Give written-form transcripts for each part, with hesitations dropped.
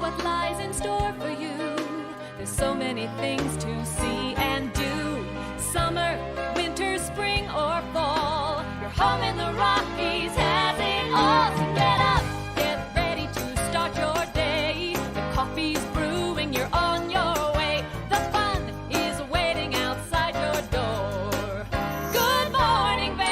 what lies in store for you. There's so many things to see and do. Summer, winter, spring, or fall. Your home in the Rockies has it all. So get up, get ready to start your day. The coffee's brewing, you're on your way. The fun is waiting outside your door. Good morning, Vail.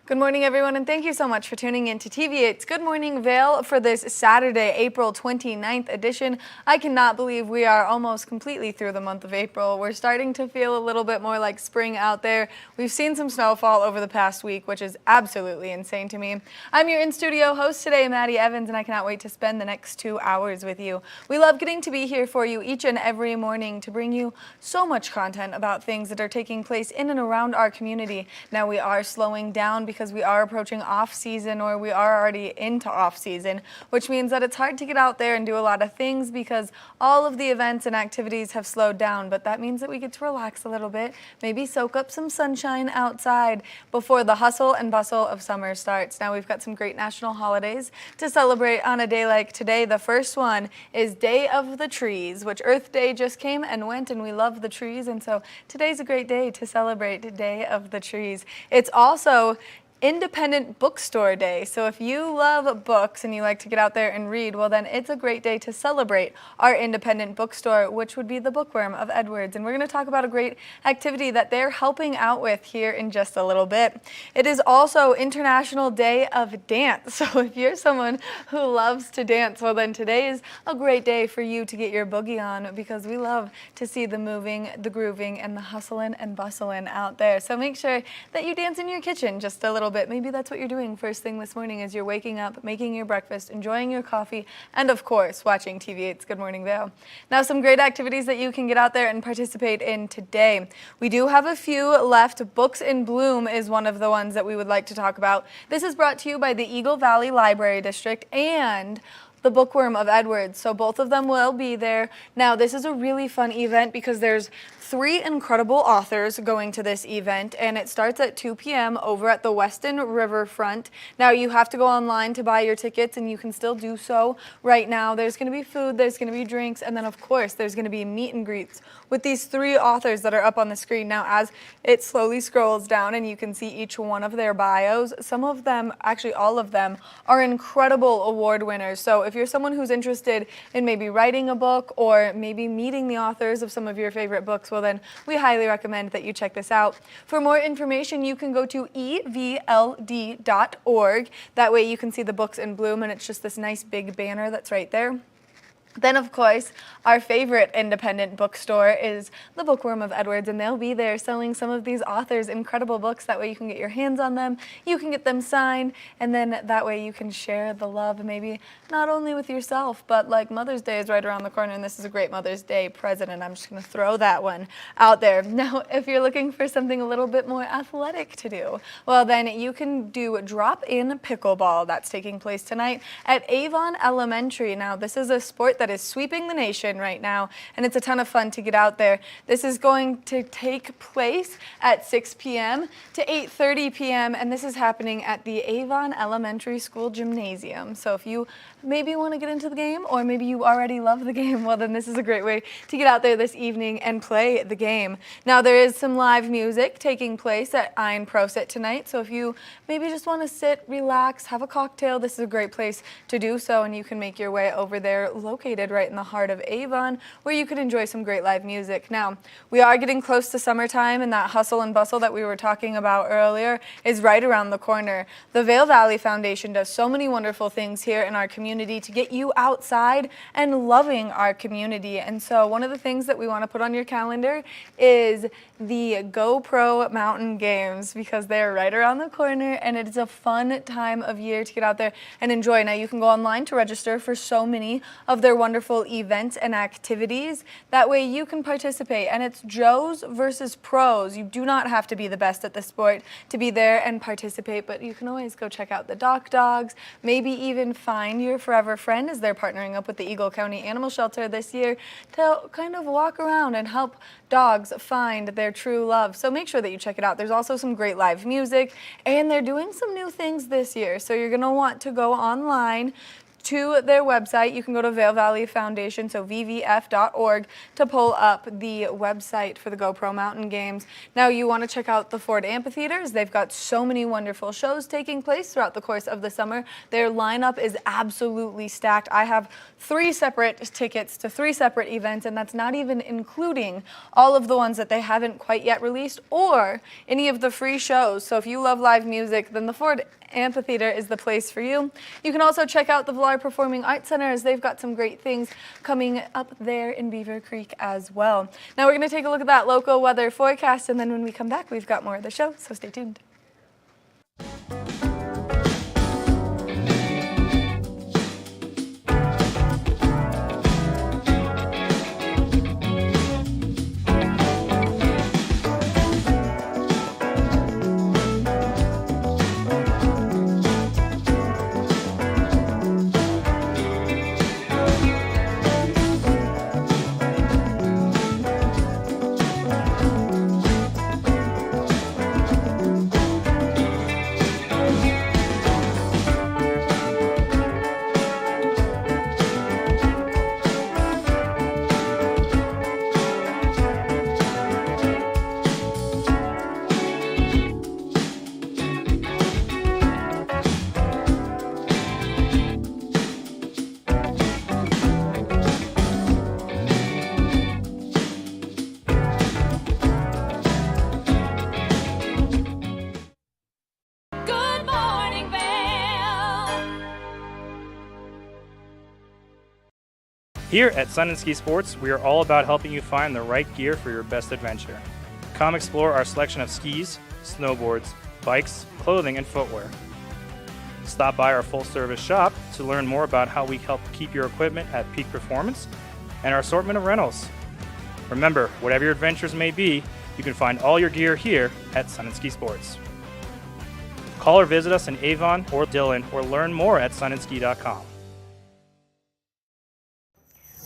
Good morning, everyone, and thank you so much for tuning in to TV8's Good Morning Vail for this Saturday, April 29th edition. I cannot believe we are almost completely through the month of April. We're starting to feel a little bit more like spring out there. We've seen some snowfall over the past week, which is absolutely insane to me. I'm your in-studio host today, Maddie Evans, and I cannot wait to spend the next 2 hours with you. We love getting to be here for you each and every morning to bring you so much content about things that are taking place in and around our community. Now, we are slowing down because we are approaching off season, or we are already into off season, which means that it's hard to get out there and do a lot of things because all of the events and activities have slowed down. But that means that we get to relax a little bit, maybe soak up some sunshine outside before the hustle and bustle of summer starts. Now, we've got some great national holidays to celebrate on a day like today. The first one is Day of the Trees, which Earth Day just came and went, and we love the trees, and so today's a great day to celebrate Day of the Trees. It's also Independent Bookstore Day. So if you love books and you like to get out there and read, well, then it's a great day to celebrate our independent bookstore, which would be the Bookworm of Edwards. And we're going to talk about a great activity that they're helping out with here in just a little bit. It is also International Day of Dance. So if you're someone who loves to dance, well, then today is a great day for you to get your boogie on, because we love to see the moving, the grooving, and the hustling and bustling out there. So make sure that you dance in your kitchen just a little bit. Maybe that's what you're doing first thing this morning as you're waking up, making your breakfast, enjoying your coffee, and of course, watching TV8's Good Morning Vail. Now, some great activities that you can get out there and participate in today. We do have a few left. Books in Bloom is one of the ones that we would like to talk about. This is brought to you by the Eagle Valley Library District and the Bookworm of Edwards. So both of them will be there. Now, this is a really fun event because there's 3 incredible authors going to this event, and it starts at 2 p.m. over at the Weston Riverfront. Now, you have to go online to buy your tickets, and you can still do so right now. There's going to be food, there's going to be drinks, and then, of course, there's going to be meet and greets with these 3 authors that are up on the screen. Now, as it slowly scrolls down and you can see each one of their bios, some of them, actually all of them, are incredible award winners. So if you're someone who's interested in maybe writing a book or maybe meeting the authors of some of your favorite books, well, then we highly recommend that you check this out. For more information, you can go to evld.org. That way you can see the Books in Bloom, and it's just this nice big banner that's right there. Then, of course, our favorite independent bookstore is the Bookworm of Edwards, and they'll be there selling some of these authors' incredible books. That way you can get your hands on them, you can get them signed, and then that way you can share the love, maybe not only with yourself, but like Mother's Day is right around the corner, and this is a great Mother's Day present, and I'm just going to throw that one out there. Now, if you're looking for something a little bit more athletic to do, well, then you can do drop-in pickleball. That's taking place tonight at Avon Elementary. Now, this is a sport that is sweeping the nation right now, and it's a ton of fun to get out there. This is going to take place at 6 p.m. to 8:30 p.m., and this is happening at the Avon Elementary School Gymnasium. So if you maybe want to get into the game, or maybe you already love the game, well, then this is a great way to get out there this evening and play the game. Now, there is some live music taking place at Ein Prosit tonight, so if you maybe just want to sit, relax, have a cocktail, this is a great place to do so, and you can make your way over there, located right in the heart of Avon, where you could enjoy some great live music. Now, we are getting close to summertime, and that hustle and bustle that we were talking about earlier is right around the corner. The Vail Valley Foundation does so many wonderful things here in our community to get you outside and loving our community. And so one of the things that we want to put on your calendar is the GoPro Mountain Games, because they're right around the corner, and it is a fun time of year to get out there and enjoy. Now, you can go online to register for so many of their wonderful events and activities. That way you can participate, and it's Joes versus pros. You do not have to be the best at the sport to be there and participate, but you can always go check out the Doc Dogs, maybe even find your forever friend, as they're partnering up with the Eagle County Animal Shelter this year to kind of walk around and help dogs find their true love. So make sure that you check it out. There's also some great live music, and they're doing some new things this year. So you're going to want to go online to their website. You can go to Vail Valley Foundation, so vvf.org, to pull up the website for the GoPro Mountain Games. Now you want to check out the Ford Amphitheaters. They've got so many wonderful shows taking place throughout the course of the summer. Their lineup is absolutely stacked. I have 3 separate tickets to 3 separate events, and that's not even including all of the ones that they haven't quite yet released or any of the free shows. So if you love live music, then the Ford Amphitheater is the place for you. You can also check out the Villar Performing Arts Center, as they've got some great things coming up there in Beaver Creek as well. Now we're going to take a look at that local weather forecast, and then when we come back, we've got more of the show, so stay tuned. Good morning, Vail. Here at Sun & Ski Sports, we are all about helping you find the right gear for your best adventure. Come explore our selection of skis, snowboards, bikes, clothing, and footwear. Stop by our full-service shop to learn more about how we help keep your equipment at peak performance and our assortment of rentals. Remember, whatever your adventures may be, you can find all your gear here at Sun & Ski Sports. Call or visit us in Avon or Dillon, or learn more at sunandski.com.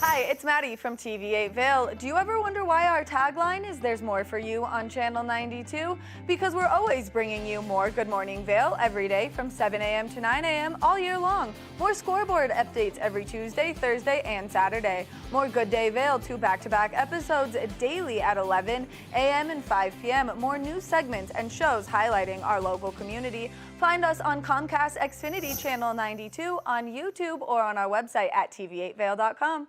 Hi, it's Maddie from TV8 Vail. Do you ever wonder why our tagline is "There's more for you" on Channel 92? Because we're always bringing you more Good Morning Vail every day from 7 a.m. to 9 a.m. all year long. More Scoreboard updates every Tuesday, Thursday, and Saturday. More Good Day Vail, 2 back-to-back episodes daily at 11 a.m. and 5 p.m. More news segments and shows highlighting our local community. Find us on Comcast Xfinity Channel 92, on YouTube, or on our website at tv8vail.com.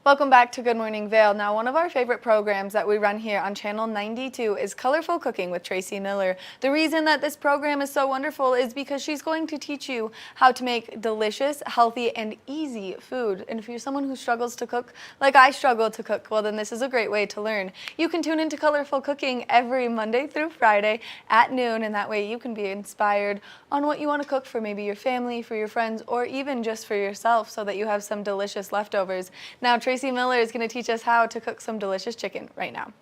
Welcome back to Good Morning Vail. Now, one of our favorite programs that we run here on Channel 92 is Colorful Cooking with Tracy Miller. The reason that this program is so wonderful is because she's going to teach you how to make delicious, healthy, and easy food. And if you're someone who struggles to cook, like I struggle to cook, well, then this is a great way to learn. You can tune into Colorful Cooking every Monday through Friday at noon, and that way you can be inspired on what you want to cook for maybe your family, for your friends, or even just for yourself so that you have some delicious leftovers. Now, Tracy Miller is going to teach us how to cook some delicious chicken right now.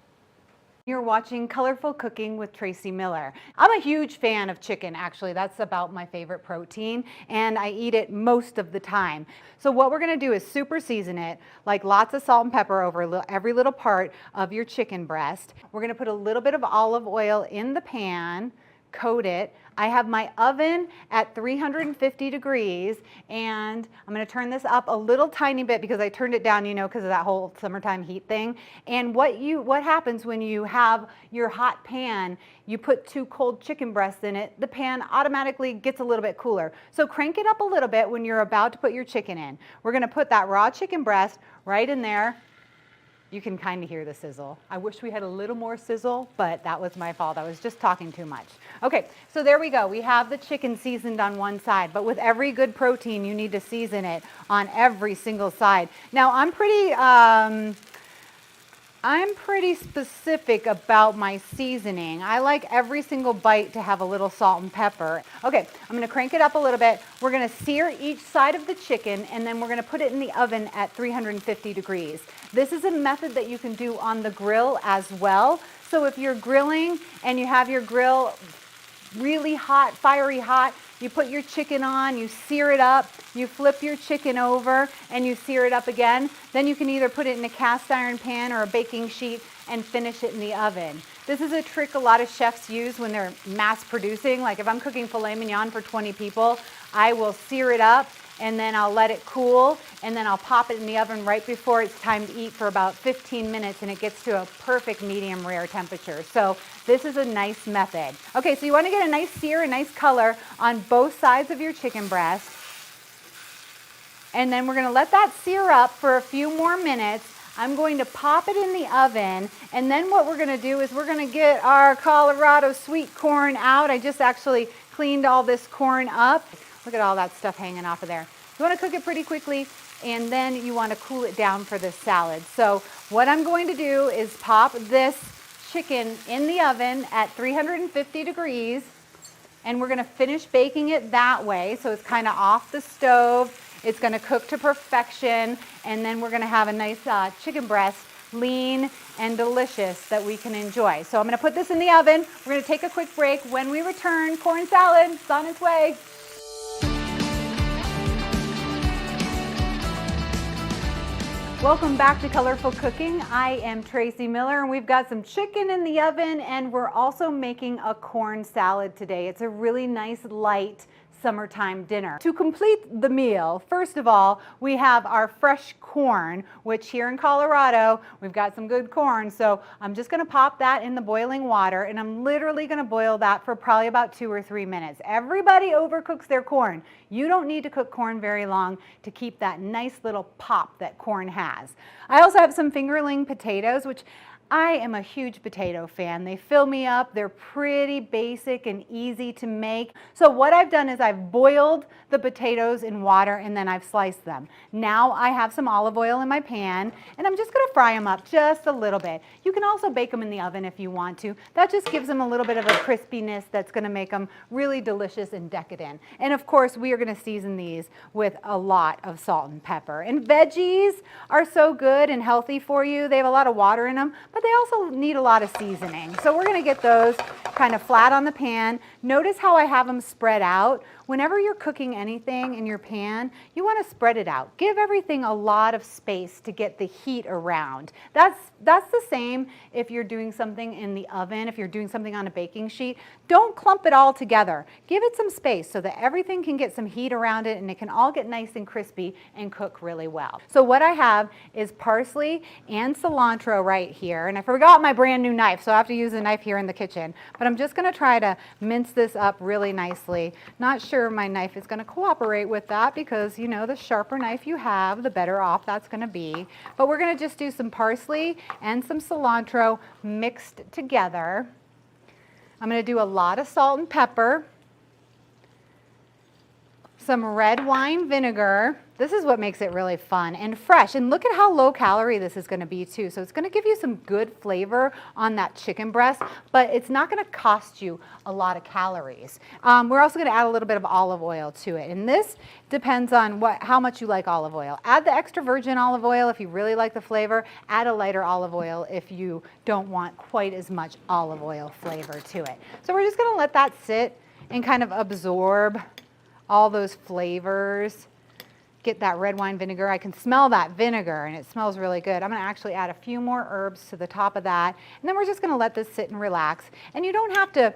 You're watching Colorful Cooking with Tracy Miller. I'm a huge fan of chicken, actually. That's about my favorite protein, and I eat it most of the time. So what we're going to do is super season it, like lots of salt and pepper over every little part of your chicken breast. We're going to put a little bit of olive oil in the pan, coat it. I have my oven at 350 degrees, and I'm going to turn this up a little tiny bit because I turned it down, you know, because of that whole summertime heat thing. And what happens when you have your hot pan, you put 2 cold chicken breasts in it, the pan automatically gets a little bit cooler. So crank it up a little bit when you're about to put your chicken in. We're going to put that raw chicken breast right in there. You can kind of hear the sizzle. I wish we had a little more sizzle, but that was my fault. I was just talking too much. Okay, so there we go. We have the chicken seasoned on one side, but with every good protein, you need to season it on every single side. Now, I'm pretty specific about my seasoning. I like every single bite to have a little salt and pepper. Okay, I'm gonna crank it up a little bit. We're gonna sear each side of the chicken, and then we're gonna put it in the oven at 350 degrees. This is a method that you can do on the grill as well. So if you're grilling and you have your grill really hot, fiery hot, you put your chicken on, you sear it up, you flip your chicken over, and you sear it up again. Then you can either put it in a cast iron pan or a baking sheet and finish it in the oven. This is a trick a lot of chefs use when they're mass producing. Like if I'm cooking filet mignon for 20 people, I will sear it up and then I'll let it cool, and then I'll pop it in the oven right before it's time to eat for about 15 minutes, and it gets to a perfect medium rare temperature. So this is a nice method. Okay, so you want to get a nice sear, a nice color on both sides of your chicken breast. And then we're going to let that sear up for a few more minutes. I'm going to pop it in the oven, and then what we're going to do is we're going to get our Colorado sweet corn out. I just actually cleaned all this corn up. Look at all that stuff hanging off of there. You want to cook it pretty quickly, and then you want to cool it down for this salad. So what I'm going to do is pop this chicken in the oven at 350 degrees, and we're going to finish baking it that way. So it's kind of off the stove. It's going to cook to perfection, and then we're going to have a nice chicken breast, lean and delicious, that we can enjoy. So I'm going to put this in the oven. We're going to take a quick break. When we return, corn salad is on its way. Welcome back to Colorful Cooking. I am Tracy Miller, and we've got some chicken in the oven, and we're also making a corn salad today. It's a really nice, light summertime dinner. To complete the meal, first of all, we have our fresh corn, which here in Colorado, we've got some good corn. So I'm just going to pop that in the boiling water, and I'm literally going to boil that for probably about 2 or 3 minutes. Everybody overcooks their corn. You don't need to cook corn very long to keep that nice little pop that corn has. I also have some fingerling potatoes, which I am a huge potato fan. They fill me up. They're pretty basic and easy to make. So what I've done is I've boiled the potatoes in water, and then I've sliced them. Now I have some olive oil in my pan, and I'm just going to fry them up just a little bit. You can also bake them in the oven if you want to. That just gives them a little bit of a crispiness that's going to make them really delicious and decadent. And of course, we are going to season these with a lot of salt and pepper. And veggies are so good and healthy for you. They have a lot of water in them, but they also need a lot of seasoning. So we're going to get those kind of flat on the pan. Notice how I have them spread out. Whenever you're cooking anything in your pan, you want to spread it out. Give everything a lot of space to get the heat around. That's the same if you're doing something in the oven, if you're doing something on a baking sheet. Don't clump it all together. Give it some space so that everything can get some heat around it, and it can all get nice and crispy and cook really well. So what I have is parsley and cilantro right here, and I forgot my brand new knife, so I have to use a knife here in the kitchen. But I'm just going to try to mince this up really nicely. Not sure sure my knife is going to cooperate with that because, you know, the sharper knife you have, the better off that's going to be. But we're going to just do some parsley and some cilantro mixed together. I'm going to do a lot of salt and pepper, some red wine vinegar. This is what makes it really fun and fresh. And look at how low calorie this is going to be too. So it's going to give you some good flavor on that chicken breast, but it's not going to cost you a lot of calories. We're also going to add a little bit of olive oil to it. And this depends on how much you like olive oil. Add the extra virgin olive oil if you really like the flavor. Add a lighter olive oil if you don't want quite as much olive oil flavor to it. So we're just going to let that sit and kind of absorb all those flavors. Get that red wine vinegar. I can smell that vinegar and it smells really good. I'm going to actually add a few more herbs to the top of that. And then we're just going to let this sit and relax. And you don't have to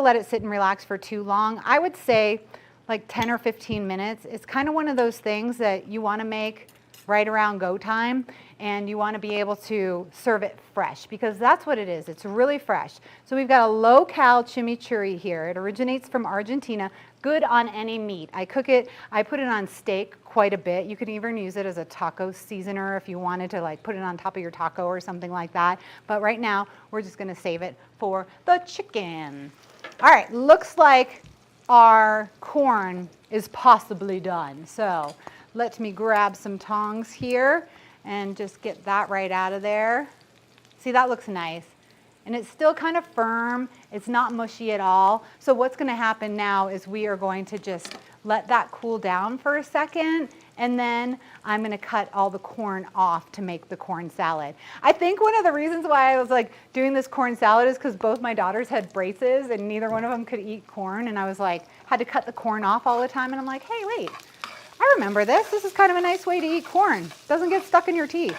let it sit and relax for too long. I would say like 10 or 15 minutes. It's kind of one of those things that you want to make right around go time, and you want to be able to serve it fresh because that's what it is. It's really fresh. So we've got a low-cal chimichurri here. It originates from Argentina. Good on any meat. I put it on steak quite a bit. You could even use it as a taco seasoner if you wanted to like put it on top of your taco or something like that. But right now, we're just going to save it for the chicken. All right, looks like our corn is possibly done. So let me grab some tongs here and just get that right out of there. See, that looks nice. And it's still kind of firm. It's not mushy at all. So what's going to happen now is we are going to just let that cool down for a second, and then I'm going to cut all the corn off to make the corn salad. I think one of the reasons why I was like doing this corn salad is because both my daughters had braces and neither one of them could eat corn, and I was like, had to cut the corn off all the time, and I'm like, hey, wait, I remember this. This is kind of a nice way to eat corn. It doesn't get stuck in your teeth.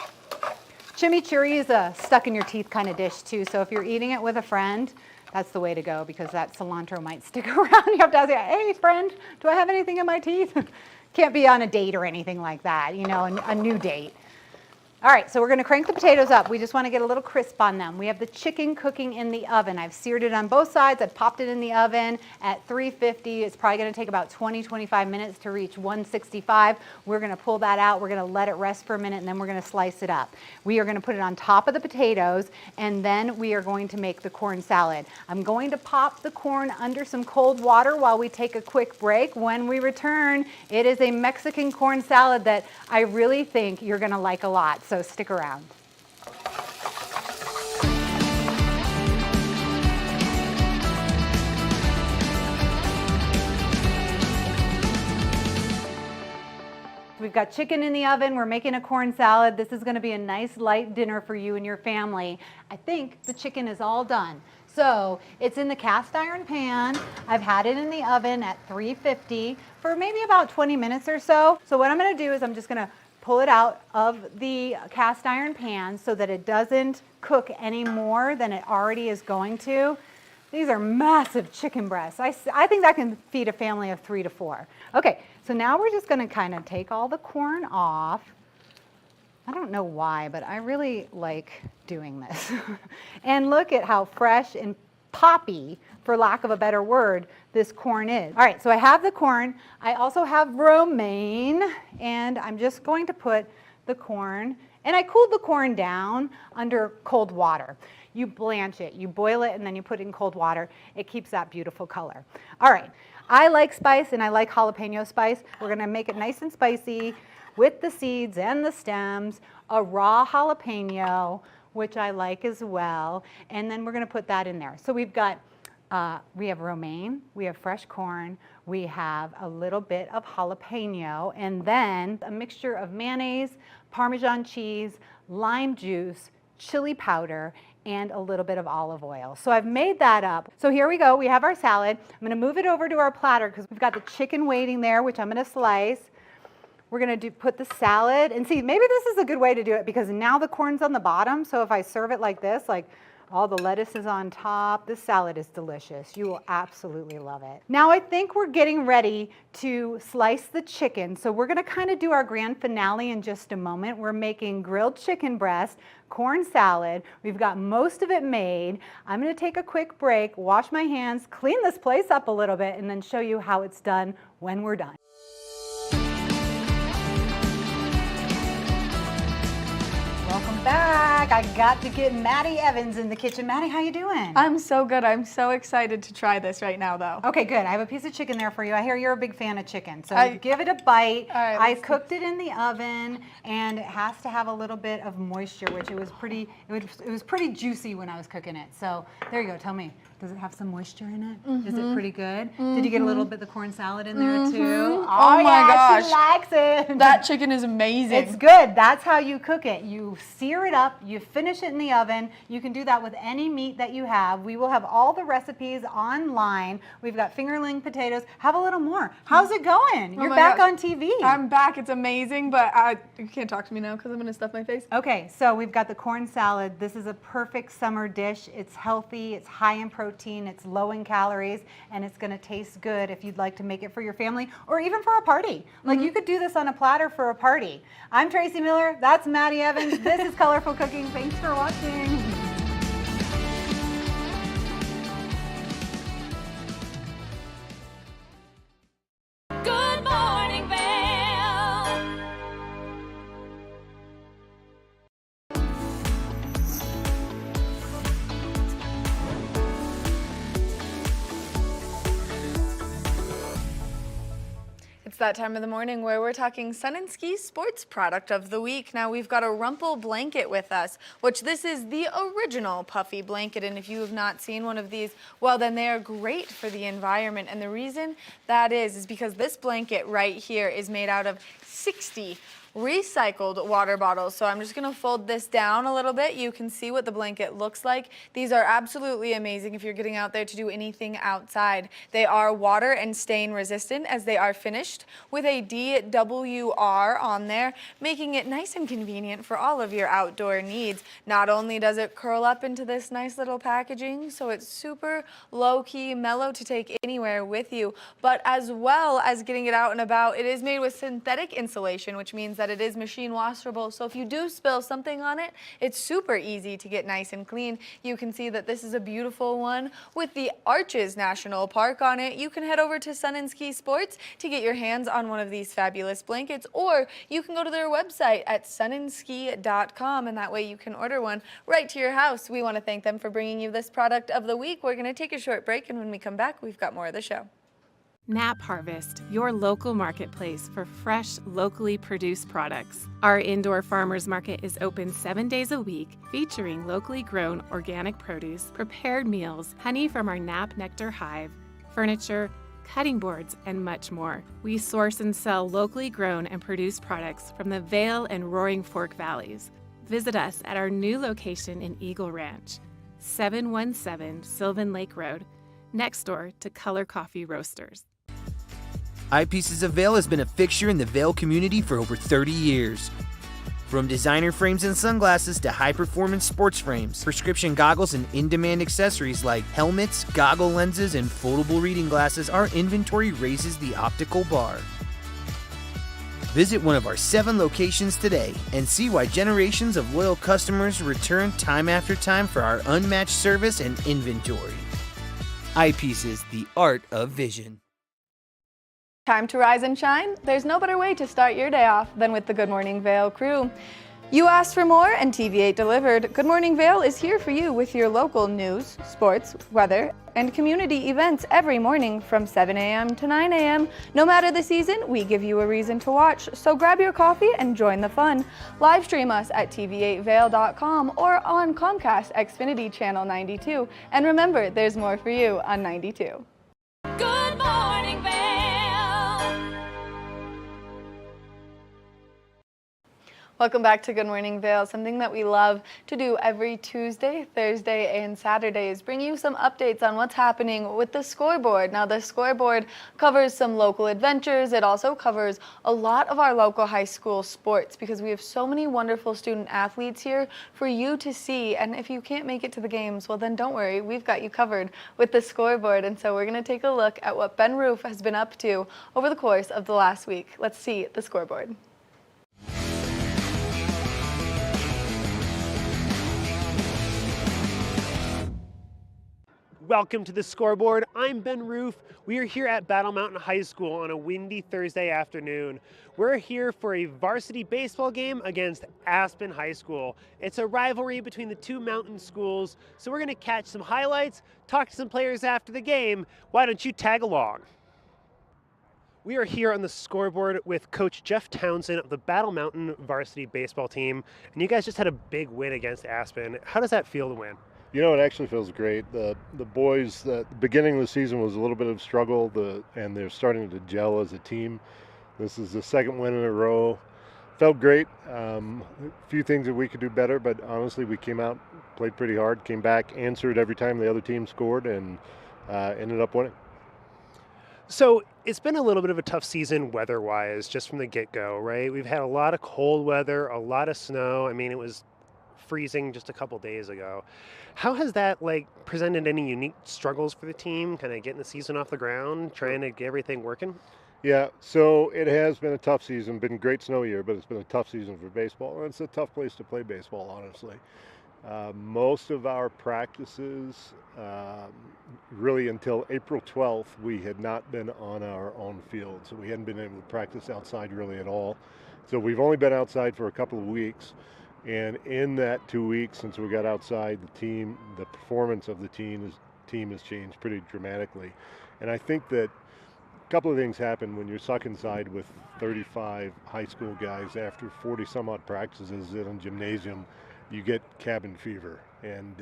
Chimichurri is a stuck in your teeth kind of dish too, so if you're eating it with a friend, that's the way to go because that cilantro might stick around. You have to ask, hey friend, do I have anything in my teeth? Can't be on a date or anything like that, you know, a new date. All right, so we're going to crank the potatoes up. We just want to get a little crisp on them. We have the chicken cooking in the oven. I've seared it on both sides. I've popped it in the oven at 350. It's probably going to take about 20-25 minutes to reach 165. We're going to pull that out. We're going to let it rest for a minute, and then we're going to slice it up. We are going to put it on top of the potatoes, and then we are going to make the corn salad. I'm going to pop the corn under some cold water while we take a quick break. When we return, it is a Mexican corn salad that I really think you're going to like a lot. So stick around. We've got chicken in the oven. We're making a corn salad. This is going to be a nice light dinner for you and your family. I think the chicken is all done. So it's in the cast iron pan. I've had it in the oven at 350 for maybe about 20 minutes or so. So what I'm going to do is I'm just going to pull it out of the cast iron pan so that it doesn't cook any more than it already is going to. These are massive chicken breasts. I think that can feed a family of 3 to 4. Okay, so now we're just going to kind of take all the corn off. I don't know why, but I really like doing this. And look at how fresh and poppy, for lack of a better word, this corn is. All right, so I have the corn. I also have romaine, and I'm just going to put the corn, and I cooled the corn down under cold water. You blanch it, you boil it, and then you put it in cold water. It keeps that beautiful color. All right, I like spice, and I like jalapeno spice. We're gonna make it nice and spicy with the seeds and the stems, a raw jalapeno, which I like as well, and then we're going to put that in there. So we've got, we have romaine, we have fresh corn, we have a little bit of jalapeno, and then a mixture of mayonnaise, Parmesan cheese, lime juice, chili powder, and a little bit of olive oil. So I've made that up. So here we go, we have our salad. I'm going to move it over to our platter because we've got the chicken waiting there, which I'm going to slice. We're going to put the salad, and see, maybe this is a good way to do it because now the corn's on the bottom, so if I serve it like this, like All the lettuce is on top. This salad is delicious. You will absolutely love it. Now I think we're getting ready to slice the chicken. So we're gonna kind of do our grand finale in just a moment. We're making grilled chicken breast, corn salad. We've got most of it made. I'm gonna take a quick break, wash my hands, clean this place up a little bit, and then show you how it's done when we're done. Welcome back. I got to get Maddie Evans in the kitchen. Maddie, how you doing? I'm so good. I'm so excited to try this right now, though. Okay, good. I have a piece of chicken there for you. I hear you're a big fan of chicken, so give it a bite. All right, I cooked it in the oven, and it has to have a little bit of moisture, which it was pretty juicy when I was cooking it. So there you go. Tell me, does it have some moisture in it? Mm-hmm. Is it pretty good? Mm-hmm. Did you get a little bit of the corn salad in there too? Oh my gosh, she likes it. That chicken is amazing. It's good. That's how you cook it. You sear it up, you finish it in the oven. You can do that with any meat that you have. We will have all the recipes online. We've got fingerling potatoes. Have a little more. How's it going? You're back on TV. I'm back. It's amazing, but you can't talk to me now because I'm going to stuff my face. Okay, so we've got the corn salad. This is a perfect summer dish. It's healthy, it's high in protein, it's low in calories, and it's going to taste good if you'd like to make it for your family or even for a party. Like you could do this on a platter for a party. I'm Tracy Miller. That's Maddie Evans. This is Colorful Cooking. Thanks for watching. Good morning, Vail. It's that time of the morning where we're talking Sun and Ski Sports Product of the Week. Now we've got a Rumple blanket with us, which this is the original puffy blanket. And if you have not seen one of these, well, then they are great for the environment. And the reason that is because this blanket right here is made out of 60 recycled water bottles. So I'm just going to fold this down a little bit. You can see what the blanket looks like. These are absolutely amazing if you're getting out there to do anything outside. They are water and stain resistant as they are finished with a DWR on there, making it nice and convenient for all of your outdoor needs. Not only does it curl up into this nice little packaging, so it's super low-key, mellow to take anywhere with you, but as well as getting it out and about, it is made with synthetic insulation, which means that it is machine washable. So if you do spill something on it, it's super easy to get nice and clean. You can see that this is a beautiful one with the Arches National Park on it. You can head over to Sun and Ski Sports to get your hands on one of these fabulous blankets, or you can go to their website at sunandski.com, and that way you can order one right to your house. We want to thank them for bringing you this product of the week. We're going to take a short break, and when we come back, we've got more of the show. Nap Harvest, your local marketplace for fresh, locally produced products. Our indoor farmers market is open 7 days a week, featuring locally grown organic produce, prepared meals, honey from our Nap Nectar hive, furniture, cutting boards, and much more. We source and sell locally grown and produced products from the Vail and Roaring Fork Valleys. Visit us at our new location in Eagle Ranch, 717 Sylvan Lake Road, next door to Color Coffee Roasters. Eyepieces of Vail has been a fixture in the Vail community for over 30 years. From designer frames and sunglasses to high-performance sports frames, prescription goggles, and in-demand accessories like helmets, goggle lenses, and foldable reading glasses, our inventory raises the optical bar. Visit one of our 7 locations today and see why generations of loyal customers return time after time for our unmatched service and inventory. Eyepieces, the art of vision. Time to rise and shine? There's no better way to start your day off than with the Good Morning Vail crew. You asked for more and TV8 delivered. Good Morning Vail is here for you with your local news, sports, weather, and community events every morning from 7 a.m. to 9 a.m. No matter the season, we give you a reason to watch, so grab your coffee and join the fun. Live stream us at tv8vail.com or on Comcast Xfinity Channel 92. And remember, there's more for you on 92. Good morning, Vail. Welcome back to Good Morning Vail. Something that we love to do every Tuesday, Thursday, and Saturday is bring you some updates on what's happening with the Scoreboard. Now, the Scoreboard covers some local adventures. It also covers a lot of our local high school sports because we have so many wonderful student athletes here for you to see. And if you can't make it to the games, well, then don't worry. We've got you covered with the Scoreboard. And so we're going to take a look at what Ben Roof has been up to over the course of the last week. Let's see the Scoreboard. Welcome to the Scoreboard. I'm Ben Roof. We are here at Battle Mountain High School on a windy Thursday afternoon. We're here for a varsity baseball game against Aspen High School. It's a rivalry between the two mountain schools, so we're going to catch some highlights, talk to some players after the game. Why don't you tag along? We are here on the Scoreboard with Coach Jeff Townsend of the Battle Mountain varsity baseball team, and you guys just had a big win against Aspen. How does that feel to win? You know, it actually feels great. The boys, the beginning of the season was a little bit of struggle, and they're starting to gel as a team. This is the second win in a row. Felt great. A few things that we could do better, but honestly, we came out, played pretty hard, came back, answered every time the other team scored, and ended up winning. So it's been a little bit of a tough season weather-wise, just from the get-go, right? We've had a lot of cold weather, a lot of snow. I mean, it was freezing just a couple days ago. How has that presented any unique struggles for the team, kind of getting the season off the ground, trying to get everything working? Yeah, so it has been a tough season, been a great snow year, but it's been a tough season for baseball, and it's a tough place to play baseball, honestly. Most of our practices, really until April 12th, we had not been on our own field, so we hadn't been able to practice outside really at all. So we've only been outside for a couple of weeks. And in that 2 weeks since we got outside, the performance of the team has changed pretty dramatically. And I think that a couple of things happen when you're stuck inside with 35 high school guys after 40 some odd practices in a gymnasium. You get cabin fever, and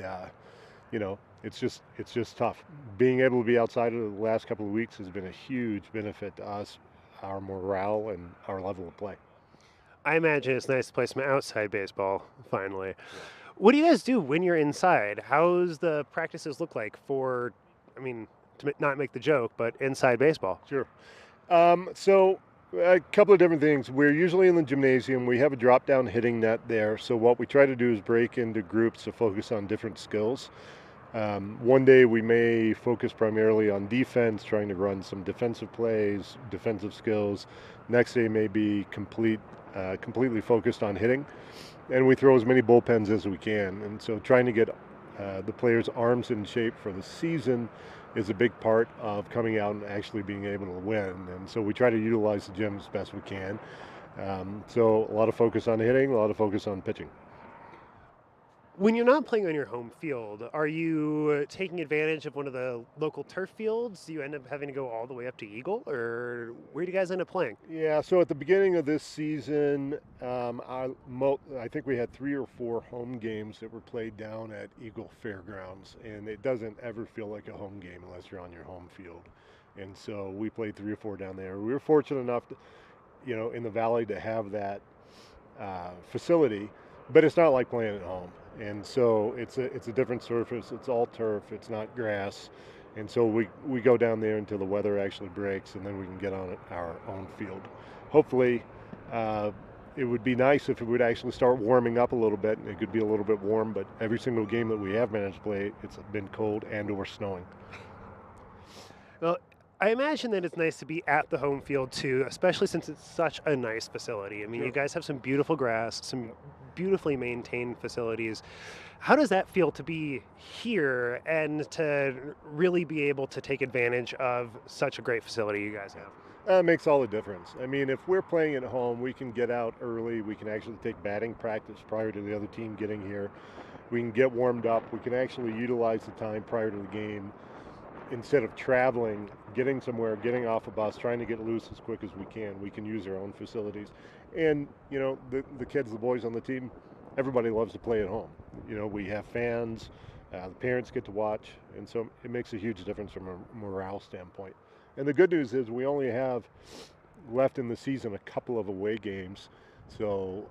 it's just tough. Being able to be outside of the last couple of weeks has been a huge benefit to us, our morale, and our level of play. I imagine it's nice to play some outside baseball, finally. Yeah. What do you guys do when you're inside? How's the practices look like for, to not make the joke, but inside baseball? Sure. So a couple of different things. We're usually in the gymnasium. We have a drop-down hitting net there. So what we try to do is break into groups to focus on different skills. One day we may focus primarily on defense, trying to run some defensive plays, defensive skills. Next day may be completely focused on hitting, and we throw as many bullpens as we can. And so trying to get the players' arms in shape for the season is a big part of coming out and actually being able to win. And so we try to utilize the gym as best we can. So a lot of focus on hitting, a lot of focus on pitching. When you're not playing on your home field, are you taking advantage of one of the local turf fields? Do you end up having to go all the way up to Eagle, or where do you guys end up playing? Yeah, so at the beginning of this season, I think we had 3 or 4 home games that were played down at Eagle Fairgrounds, and it doesn't ever feel like a home game unless you're on your home field. And so we played 3 or 4 down there. We were fortunate enough to, in the valley to have that facility, but it's not like playing at home. And so it's a different surface. It's all turf. It's not grass. And so we go down there until the weather actually breaks, and then we can get on our own field. Hopefully, it would be nice if it would actually start warming up a little bit, and it could be a little bit warm, but every single game that we have managed to play, it's been cold and or snowing. Well, I imagine that it's nice to be at the home field too, especially since it's such a nice facility. I mean, You guys have some beautiful grass, some beautifully maintained facilities. How does that feel to be here and to really be able to take advantage of such a great facility you guys have? It makes all the difference. I mean, if we're playing at home, we can get out early. We can actually take batting practice prior to the other team getting here. We can get warmed up. We can actually utilize the time prior to the game. Instead of traveling, getting somewhere, getting off a bus, trying to get loose as quick as we can use our own facilities. And, the kids, the boys on the team, everybody loves to play at home. We have fans, the parents get to watch, and so it makes a huge difference from a morale standpoint. And the good news is we only have left in the season a couple of away games. So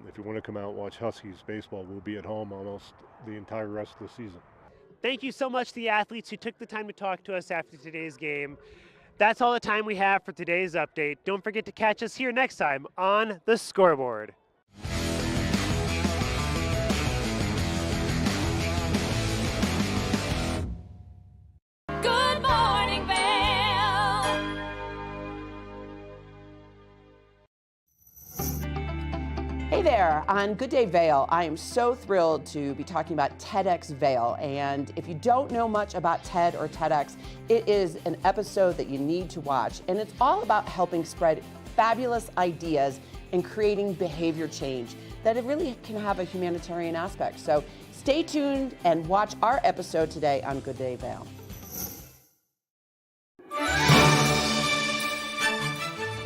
if you want to come out and watch Huskies baseball, we'll be at home almost the entire rest of the season. Thank you so much to the athletes who took the time to talk to us after today's game. That's all the time we have for today's update. Don't forget to catch us here next time on The Scoreboard. Good morning, Vail. Hey there, on Good Day Vail, I am so thrilled to be talking about TEDx Vail. And if you don't know much about TED or TEDx, it is an episode that you need to watch. And it's all about helping spread fabulous ideas and creating behavior change that it really can have a humanitarian aspect. So stay tuned and watch our episode today on Good Day Vail.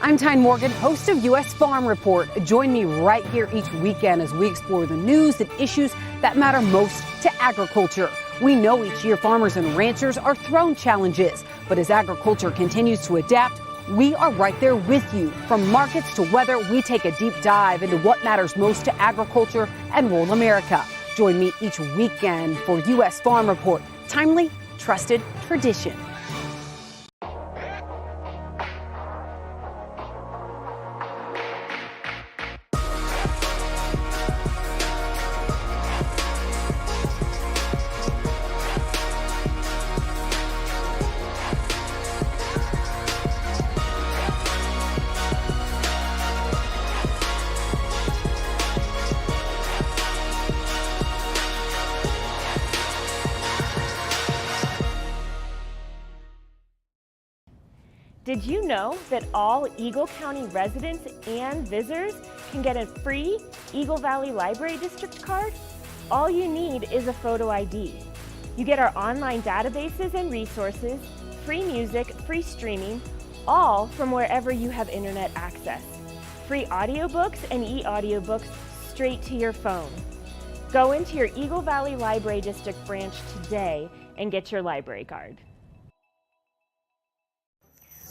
I'm Tyne Morgan, host of U.S. Farm Report. Join me right here each weekend as we explore the news and issues that matter most to agriculture. We know each year farmers and ranchers are thrown challenges, but as agriculture continues to adapt, we are right there with you. From markets to weather, we take a deep dive into what matters most to agriculture and rural America. Join me each weekend for U.S. Farm Report. Timely, trusted, tradition. Did you know that all Eagle County residents and visitors can get a free Eagle Valley Library District card? All you need is a photo ID. You get our online databases and resources, free music, free streaming, all from wherever you have internet access. Free audiobooks and e-audiobooks straight to your phone. Go into your Eagle Valley Library District branch today and get your library card.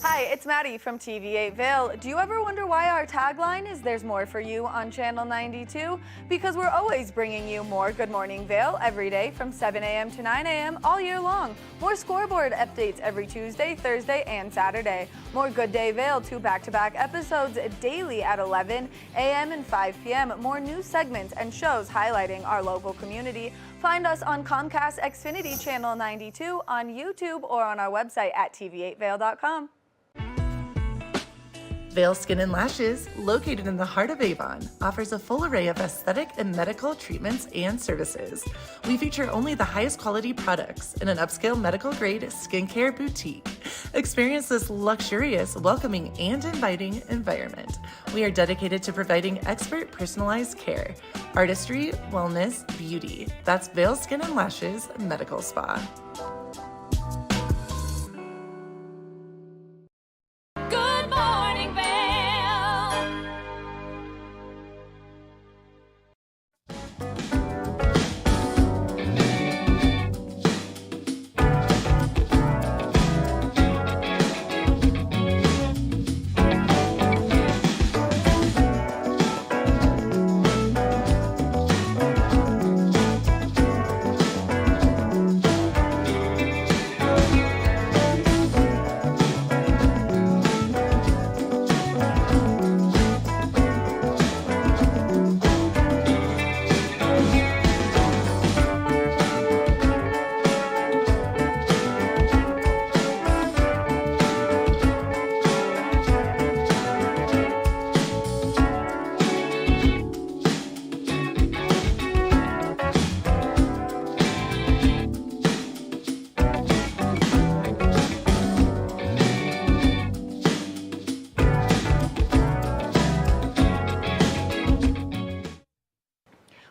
Hi, it's Maddie from TV8 Vail. Do you ever wonder why our tagline is "There's more for you" on Channel 92? Because we're always bringing you more Good Morning Vail every day from 7 a.m. to 9 a.m. all year long. More Scoreboard updates every Tuesday, Thursday, and Saturday. More Good Day Vail, 2 back-to-back episodes daily at 11 a.m. and 5 p.m. More news segments and shows highlighting our local community. Find us on Comcast Xfinity Channel 92, on YouTube, or on our website at tv8vail.com. Vail Skin and Lashes, located in the heart of Avon, offers a full array of aesthetic and medical treatments and services. We feature only the highest quality products in an upscale medical-grade skincare boutique. Experience this luxurious, welcoming, and inviting environment. We are dedicated to providing expert personalized care, artistry, wellness, beauty. That's Vail Skin and Lashes Medical Spa. Good morning, Vail.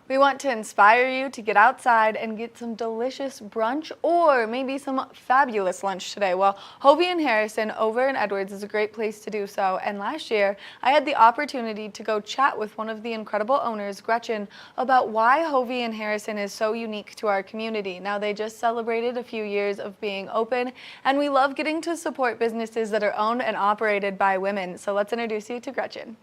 We want to inspire you to get outside and get some delicious brunch or maybe some fabulous lunch today. Well, Hovey and Harrison over in Edwards is a great place to do so. And last year, I had the opportunity to go chat with one of the incredible owners, Gretchen, about why Hovey and Harrison is so unique to our community. Now, they just celebrated a few years of being open, and we love getting to support businesses that are owned and operated by women. So let's introduce you to Gretchen.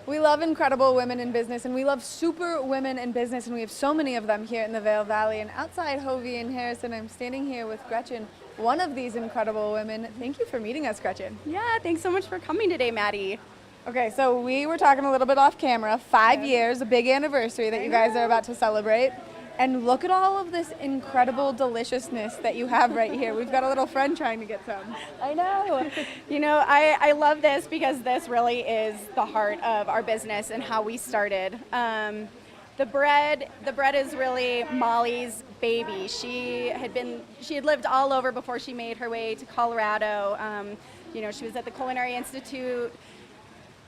We love incredible women in business, and we love super women in business, and we have so many of them here in the Vail Valley. And outside Hovey and Harrison, I'm standing here with Gretchen, one of these incredible women. Thank you for meeting us, Gretchen. Yeah, thanks so much for coming today, Maddie. Okay, so we were talking a little bit off camera. 5 years, a big anniversary that you guys are about to celebrate. And look at all of this incredible deliciousness that you have right here. We've got a little friend trying to get some. I know. You know, I love this because this really is the heart of our business and how we started. The bread is really Molly's baby. She had lived all over before she made her way to Colorado. You know, she was at the Culinary Institute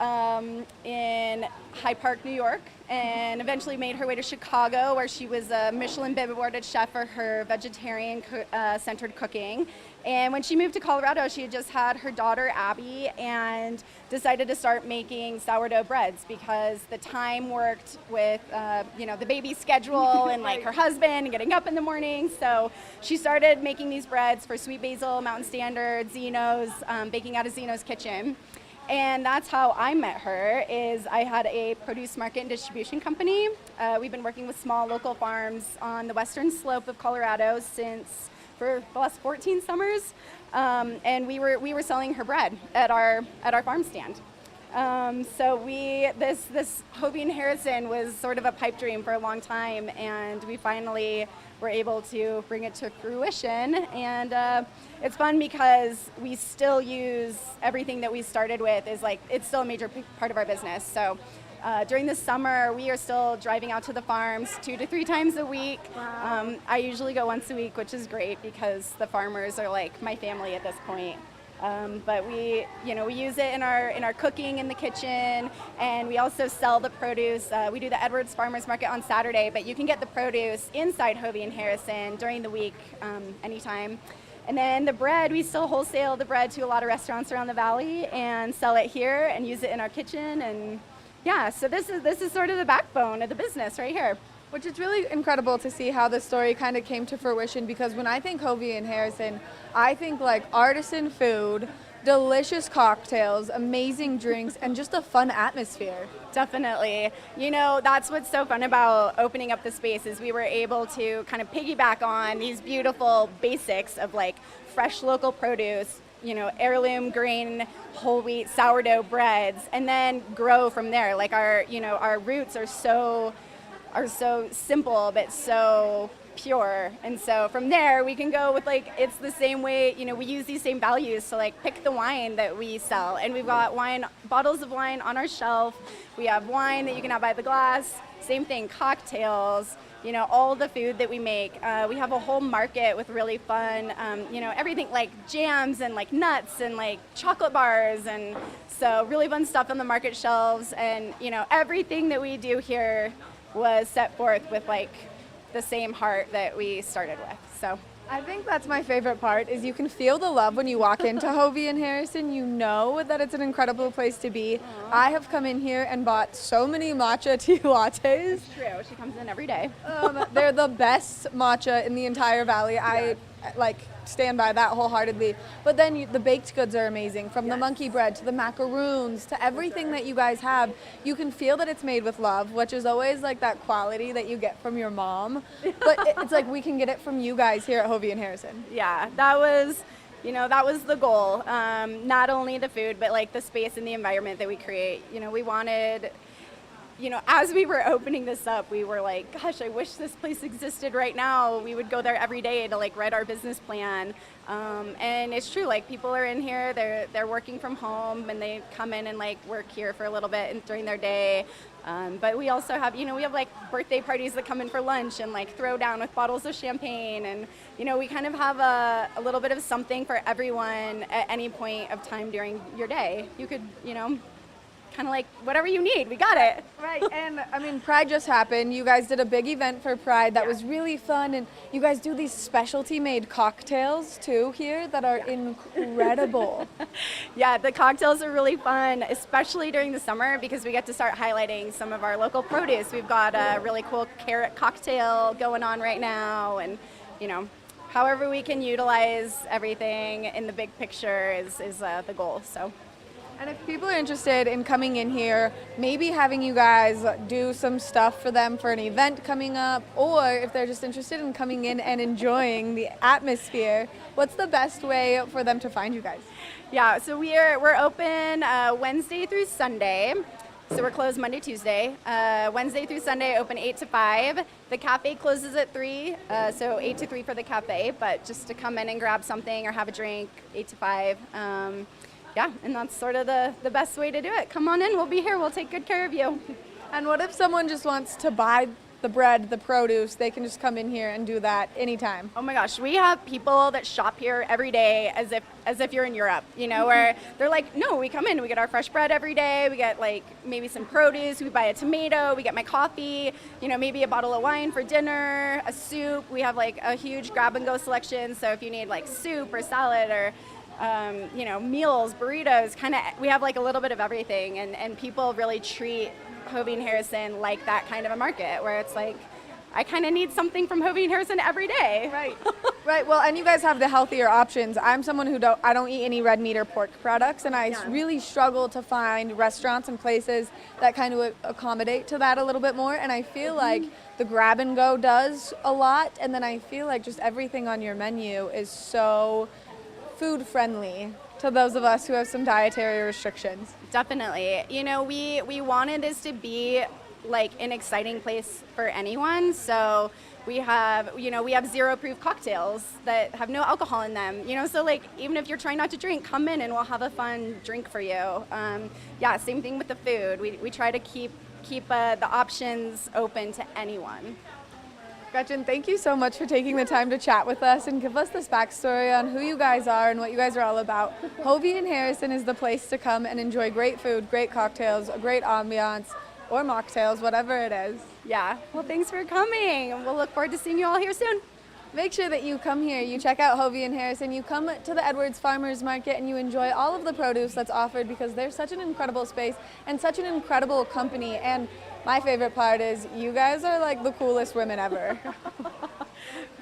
in Hyde Park, New York, and eventually made her way to Chicago, where she was a Michelin Bib awarded chef for her vegetarian centered cooking. And when she moved to Colorado, she had just had her daughter Abby and decided to start making sourdough breads because the time worked with you know, the baby schedule and like her husband and getting up in the morning. So she started making these breads for Sweet Basil, Mountain Standard, Zeno's, baking out of Zeno's kitchen. And that's how I met her. Is I had a produce market and distribution company. We've been working with small local farms on the western slope of Colorado for the last 14 summers, and we were selling her bread at our farm stand. So this Hovey and Harrison was sort of a pipe dream for a long time, and we finally were able to bring it to fruition. And it's fun because we still use everything that we started with it's still a major part of our business. So during the summer, we are still driving out to the farms 2 to 3 times a week. Wow. I usually go once a week, which is great because the farmers are like my family at this point. But we use it in our cooking in the kitchen, and we also sell the produce. We do the Edwards Farmers Market on Saturday, but you can get the produce inside Hovey and Harrison during the week, anytime. And then the bread, we still wholesale the bread to a lot of restaurants around the valley and sell it here and use it in our kitchen. And yeah, so this is sort of the backbone of the business right here. Which is really incredible to see how the story kind of came to fruition, because when I think Hovey and Harrison, I think like artisan food, delicious cocktails, amazing drinks, and just a fun atmosphere. Definitely. You know, that's what's so fun about opening up the space is we were able to kind of piggyback on these beautiful basics of like fresh local produce, you know, heirloom grain, whole wheat, sourdough breads, and then grow from there. Like our roots are so simple but so pure, and so from there we can go with it's the same way, you know, we use these same values to pick the wine that we sell, and we've got bottles of wine on our shelf. We have wine that you can have by the glass, same thing, cocktails, you know, all the food that we make. We have a whole market with really fun, you know, everything like jams and nuts and chocolate bars, and so really fun stuff on the market shelves. And you know, everything that we do here was set forth with the same heart that we started with. So I think that's my favorite part, is you can feel the love when you walk into Hovey and Harrison. You know that it's an incredible place to be. Aww. I have come in here and bought so many matcha tea lattes. It's true. She comes in every day. They're the best matcha in the entire valley. Yeah. I stand by that wholeheartedly. But then the baked goods are amazing, from the monkey bread to the macaroons to everything that you guys have. You can feel that it's made with love, which is always that quality that you get from your mom. But it's we can get it from you guys here at Hovey and Harrison. Yeah, that was the goal. Not only the food, but the space and the environment that we create. You know, we wanted, you know, as we were opening this up, we were like, gosh, I wish this place existed right now. We would go there every day to write our business plan. And it's true, people are in here, they're working from home, and they come in and work here for a little bit during their day. But we also have, you know, we have birthday parties that come in for lunch and throw down with bottles of champagne. And, you know, we kind of have a little bit of something for everyone at any point of time during your day. You could, you know, kind of whatever you need, we got it. Right, and I mean, Pride just happened. You guys did a big event for Pride that was really fun, and you guys do these specialty made cocktails too here that are incredible. Yeah, the cocktails are really fun, especially during the summer, because we get to start highlighting some of our local produce. We've got a really cool carrot cocktail going on right now, and you know, however we can utilize everything in the big picture is the goal. So And if people are interested in coming in here, maybe having you guys do some stuff for them for an event coming up, or if they're just interested in coming in and enjoying the atmosphere, what's the best way for them to find you guys? Yeah, so we're open Wednesday through Sunday. So we're closed Monday, Tuesday. Wednesday through Sunday, open 8 to 5. The cafe closes at 3, so 8 to 3 for the cafe, but just to come in and grab something or have a drink, 8 to 5. Yeah, and that's sort of the best way to do it. Come on in, we'll be here, we'll take good care of you. And what if someone just wants to buy the bread, the produce, they can just come in here and do that anytime? Oh my gosh, we have people that shop here every day as if you're in Europe, you know, where they're like, no, we come in, we get our fresh bread every day, we get like maybe some produce, we buy a tomato, we get my coffee, you know, maybe a bottle of wine for dinner, a soup. We have like a huge grab and go selection, so if you need like soup or salad or you know, meals, burritos, kind of, we have like a little bit of everything, and people really treat Hovey and Harrison like that kind of a market where it's like, I kind of need something from Hovey and Harrison every day. Right. Right. Well, and you guys have the healthier options. I'm someone who I don't eat any red meat or pork products, and I really struggle to find restaurants and places that kind of accommodate to that a little bit more. And I feel like the grab and go does a lot, and then I feel like just everything on your menu is so food friendly to those of us who have some dietary restrictions. Definitely. You know, we wanted this to be like an exciting place for anyone. So we have, you know, we have 0 proof cocktails that have no alcohol in them, you know, so like even if you're trying not to drink, come in and we'll have a fun drink for you. Yeah, same thing with the food. We try to keep the options open to anyone. Gretchen, thank you so much for taking the time to chat with us and give us this backstory on who you guys are and what you guys are all about. Hovey and Harrison is the place to come and enjoy great food, great cocktails, a great ambiance, or mocktails, whatever it is. Yeah, well, thanks for coming. We'll look forward to seeing you all here soon. Make sure that you come here, you check out Hovey and Harrison, you come to the Edwards Farmers Market, and you enjoy all of the produce that's offered, because they're such an incredible space and such an incredible company. And my favorite part is you guys are like the coolest women ever.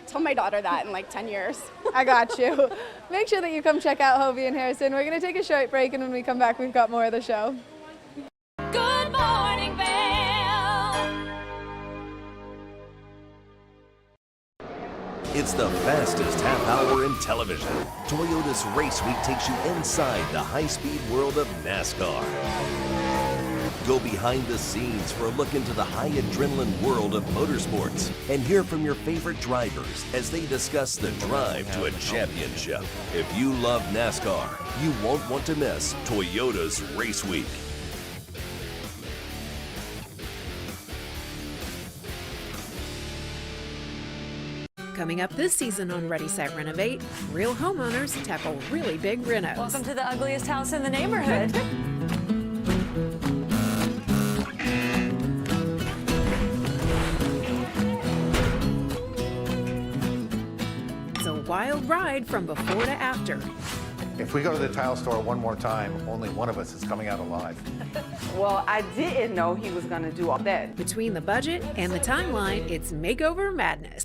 Tell my daughter that in like 10 years. I got you. Make sure that you come check out Hovey and Harrison. We're going to take a short break, and when we come back, we've got more of the show. Good morning, Vail. It's the fastest half hour in television. Toyota's Race Week takes you inside the high-speed world of NASCAR. Go behind the scenes for a look into the high adrenaline world of motorsports and hear from your favorite drivers as they discuss the drive to a championship. If you love NASCAR, you won't want to miss Toyota's Race Week. Coming up this season on Ready, Set, Renovate, real homeowners tackle really big renos. Welcome to the ugliest house in the neighborhood. It's a wild ride from before to after. If we go to the tile store one more time, only one of us is coming out alive. Well, I didn't know he was going to do all that. Between the budget and the timeline, it's makeover madness.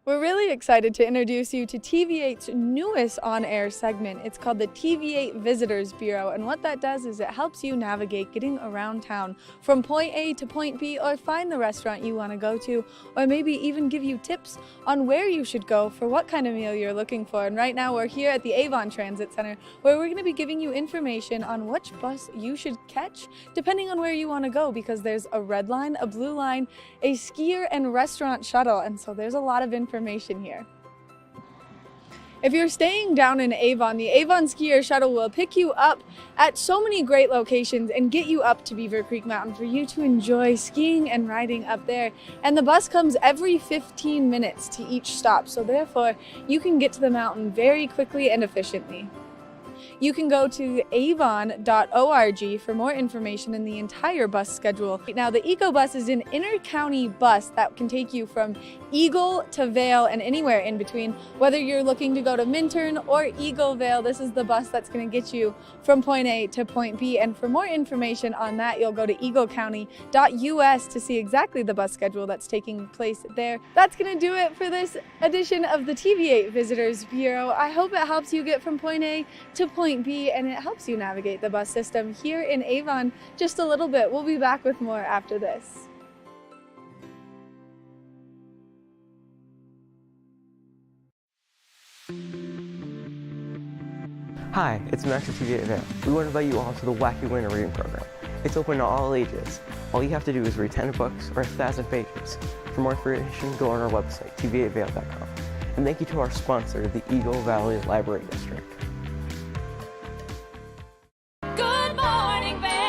We're really excited to introduce you to TV8's newest on-air segment. It's called the TV8 Visitors Bureau, and what that does is it helps you navigate getting around town from point A to point B, or find the restaurant you want to go to, or maybe even give you tips on where you should go for what kind of meal you're looking for. And right now we're here at the Avon Transit Center, where we're going to be giving you information on which bus you should catch depending on where you want to go, because there's a red line, a blue line, a skier and restaurant shuttle, and so there's a lot of information here. If you're staying down in Avon, the Avon Skier Shuttle will pick you up at so many great locations and get you up to Beaver Creek Mountain for you to enjoy skiing and riding up there. And the bus comes every 15 minutes to each stop, so therefore you can get to the mountain very quickly and efficiently. You can go to avon.org for more information and the entire bus schedule. Now, the Eco Bus is an inter-county bus that can take you from Eagle to Vail and anywhere in between. Whether you're looking to go to Minturn or Eagle Vail, this is the bus that's going to get you from point A to point B. And for more information on that, you'll go to eaglecounty.us to see exactly the bus schedule that's taking place there. That's going to do it for this edition of the TV8 Visitors Bureau. I hope it helps you get from point A to point B, and it helps you navigate the bus system here in Avon just a little bit. We'll be back with more after this. Hi, it's Max at TV8 Vail. We want to invite you all to the Wacky Winter Reading Program. It's open to all ages. All you have to do is read 10 books or 1,000 pages. For more information, go on our website, tv8vail.com. And thank you to our sponsor, the Eagle Valley Library District. Good morning, Vail.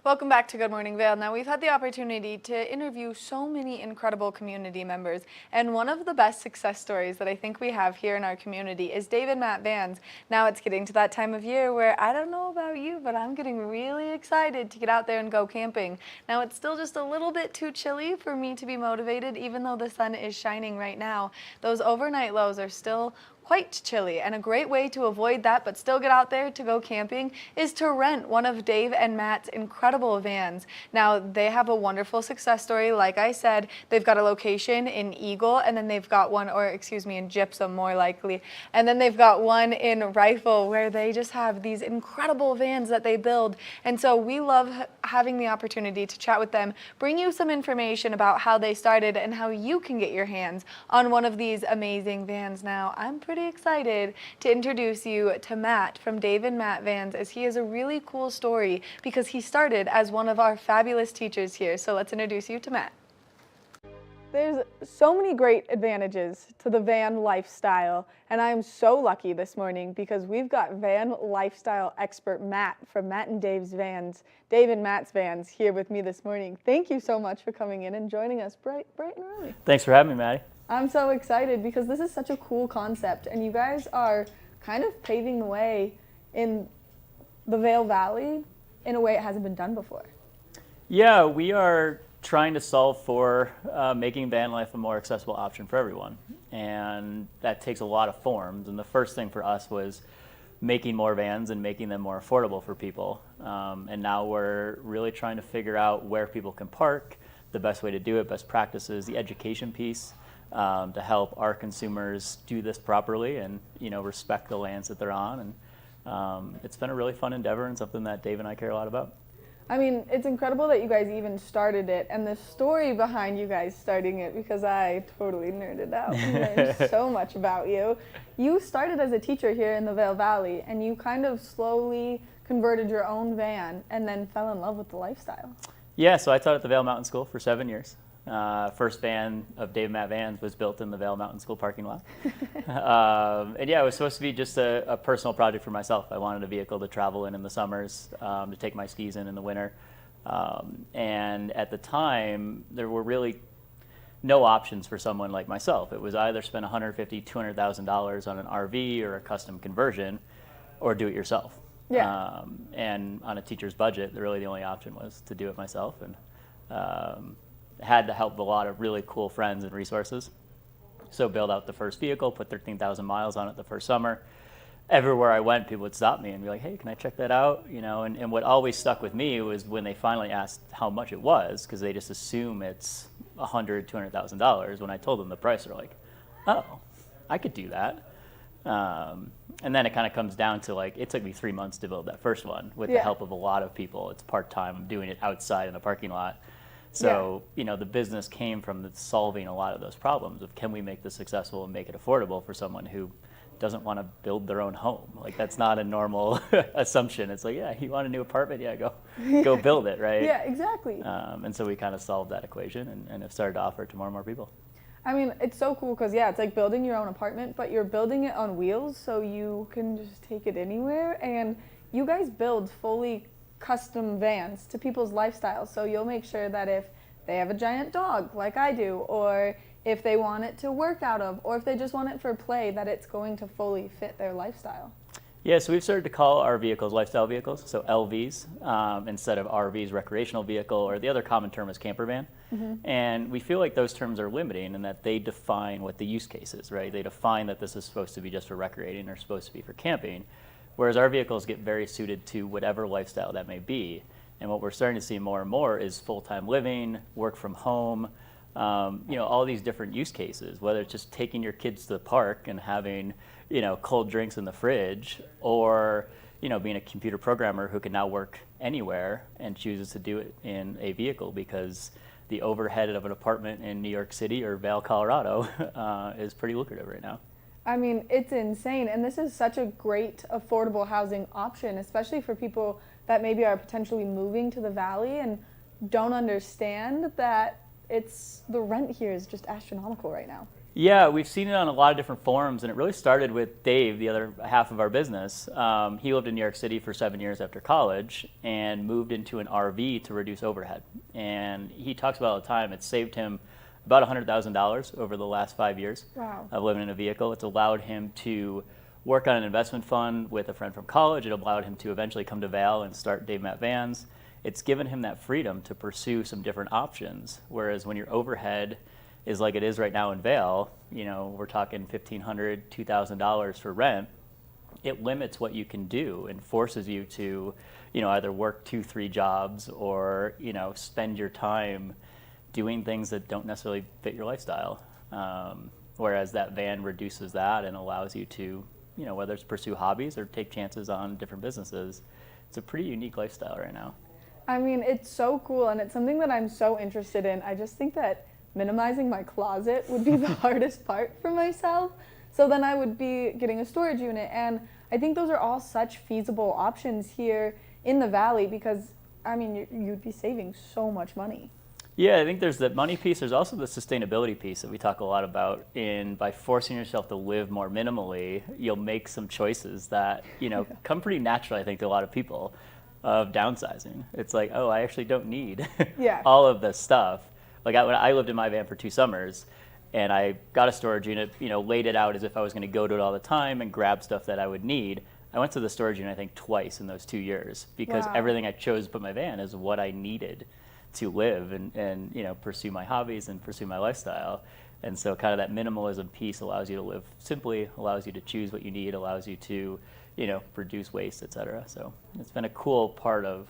Welcome back to Good Morning Vail. Now, we've had the opportunity to interview so many incredible community members, and one of the best success stories that I think we have here in our community is Dave and Matt Vans. Now it's getting to that time of year where I don't know about you, but I'm getting really excited to get out there and go camping. Now, it's still just a little bit too chilly for me to be motivated, even though the sun is shining right now. Those overnight lows are still quite chilly, and a great way to avoid that but still get out there to go camping is to rent one of Dave and Matt's incredible vans. Now, they have a wonderful success story. Like I said, they've got a location in Eagle, and then they've got one, or excuse me, in Gypsum more likely, and then they've got one in Rifle, where they just have these incredible vans that they build. And so we love having the opportunity to chat with them, bring you some information about how they started and how you can get your hands on one of these amazing vans. Now, I'm pretty excited to introduce you to Matt from Dave and Matt Vans, as he has a really cool story because he started as one of our fabulous teachers here. So let's introduce you to Matt. There's so many great advantages to the van lifestyle, and I'm so lucky this morning because we've got van lifestyle expert Matt from Matt and Dave's Vans, Dave and Matt's Vans, here with me this morning. Thank you so much for coming in and joining us bright and early. Thanks for having me, Maddie. I'm so excited because this is such a cool concept, and you guys are kind of paving the way in the Vail Valley in a way it hasn't been done before. Yeah, we are trying to solve for making van life a more accessible option for everyone, and that takes a lot of forms. And the first thing for us was making more vans and making them more affordable for people. And now we're really trying to figure out where people can park, the best way to do it, best practices, the education piece. To help our consumers do this properly and, you know, respect the lands that they're on. And it's been a really fun endeavor and something that Dave and I care a lot about. I mean, it's incredible that you guys even started it, and the story behind you guys starting it, because I totally nerded out and learned so much about you. You started as a teacher here in the Vail Valley, and you kind of slowly converted your own van and then fell in love with the lifestyle. Yeah, so I taught at the Vail Mountain School for 7 years. First van of Dave and Matt Vans was built in the Vail Mountain School parking lot. And yeah, it was supposed to be just a personal project for myself. I wanted a vehicle to travel in the summers, to take my skis in the winter. And at the time, there were really no options for someone like myself. It was either spend $150,000, $200,000 on an RV or a custom conversion, or do it yourself. Yeah. And on a teacher's budget, really the only option was to do it myself. And had the help of a lot of really cool friends and resources. So build out the first vehicle, put 13,000 miles on it the first summer. Everywhere I went, people would stop me and be like, hey, can I check that out? You know, and what always stuck with me was when they finally asked how much it was, because they just assume it's $100,000, $200,000. When I told them the price, they're like, oh, I could do that. And then it kind of comes down to, like, it took me 3 months to build that first one with the help of a lot of people. It's part-time. I'm doing it outside in a parking lot. So, you know, the business came from solving a lot of those problems of, can we make this successful and make it affordable for someone who doesn't want to build their own home? Like, that's not a normal assumption. It's like, yeah, you want a new apartment? Yeah, go build it, right? Yeah, exactly. And so we kind of solved that equation and have started to offer it to more and more people. I mean, it's so cool because, yeah, it's like building your own apartment, but you're building it on wheels so you can just take it anywhere. And you guys build fully custom vans to people's lifestyles, so you'll make sure that if they have a giant dog like I do, or if they want it to work out of, or if they just want it for play, that it's going to fully fit their lifestyle. Yeah, so we've started to call our vehicles lifestyle vehicles, so LVs, instead of RVs, recreational vehicle, or the other common term is camper van. And we feel like those terms are limiting in that they define what the use case is, right? They define that this is supposed to be just for recreating or supposed to be for camping, whereas our vehicles get very suited to whatever lifestyle that may be. And what we're starting to see more and more is full-time living, work from home, all these different use cases, whether it's just taking your kids to the park and having, cold drinks in the fridge, or, being a computer programmer who can now work anywhere and chooses to do it in a vehicle because the overhead of an apartment in New York City or Vail, Colorado is pretty lucrative right now. I mean, it's insane. And this is such a great affordable housing option, especially for people that maybe are potentially moving to the Valley and don't understand that the rent here is just astronomical right now. Yeah, we've seen it on a lot of different forums, and it really started with Dave, the other half of our business. He lived in New York City for 7 years after college and moved into an RV to reduce overhead. And he talks about all the time, it's saved him about $100,000 over the last 5 years of living in a vehicle. It's allowed him to work on an investment fund with a friend from college. It allowed him to eventually come to Vail and start Dave Matt Vans. It's given him that freedom to pursue some different options, whereas when your overhead is like it is right now in Vail, we're talking $1,500, $2,000 for rent, it limits what you can do and forces you to, either work 2-3 jobs or, spend your time doing things that don't necessarily fit your lifestyle. Whereas that van reduces that and allows you to, whether it's pursue hobbies or take chances on different businesses. It's a pretty unique lifestyle right now. I mean, it's so cool, and it's something that I'm so interested in. I just think that minimizing my closet would be the hardest part for myself. So then I would be getting a storage unit, and I think those are all such feasible options here in the Valley because, I mean, you'd be saving so much money. Yeah, I think there's the money piece. There's also the sustainability piece that we talk a lot about. By forcing yourself to live more minimally, you'll make some choices that, come pretty naturally, I think, to a lot of people of downsizing. It's like, oh, I actually don't need all of this stuff. Like when I lived in my van for 2 summers and I got a storage unit, laid it out as if I was going to go to it all the time and grab stuff that I would need. I went to the storage unit, I think, twice in those 2 years because everything I chose to put in my van is what I needed to live and pursue my hobbies and pursue my lifestyle. And so kind of that minimalism piece allows you to live simply, allows you to choose what you need, allows you to, reduce waste, et cetera. So it's been a cool part of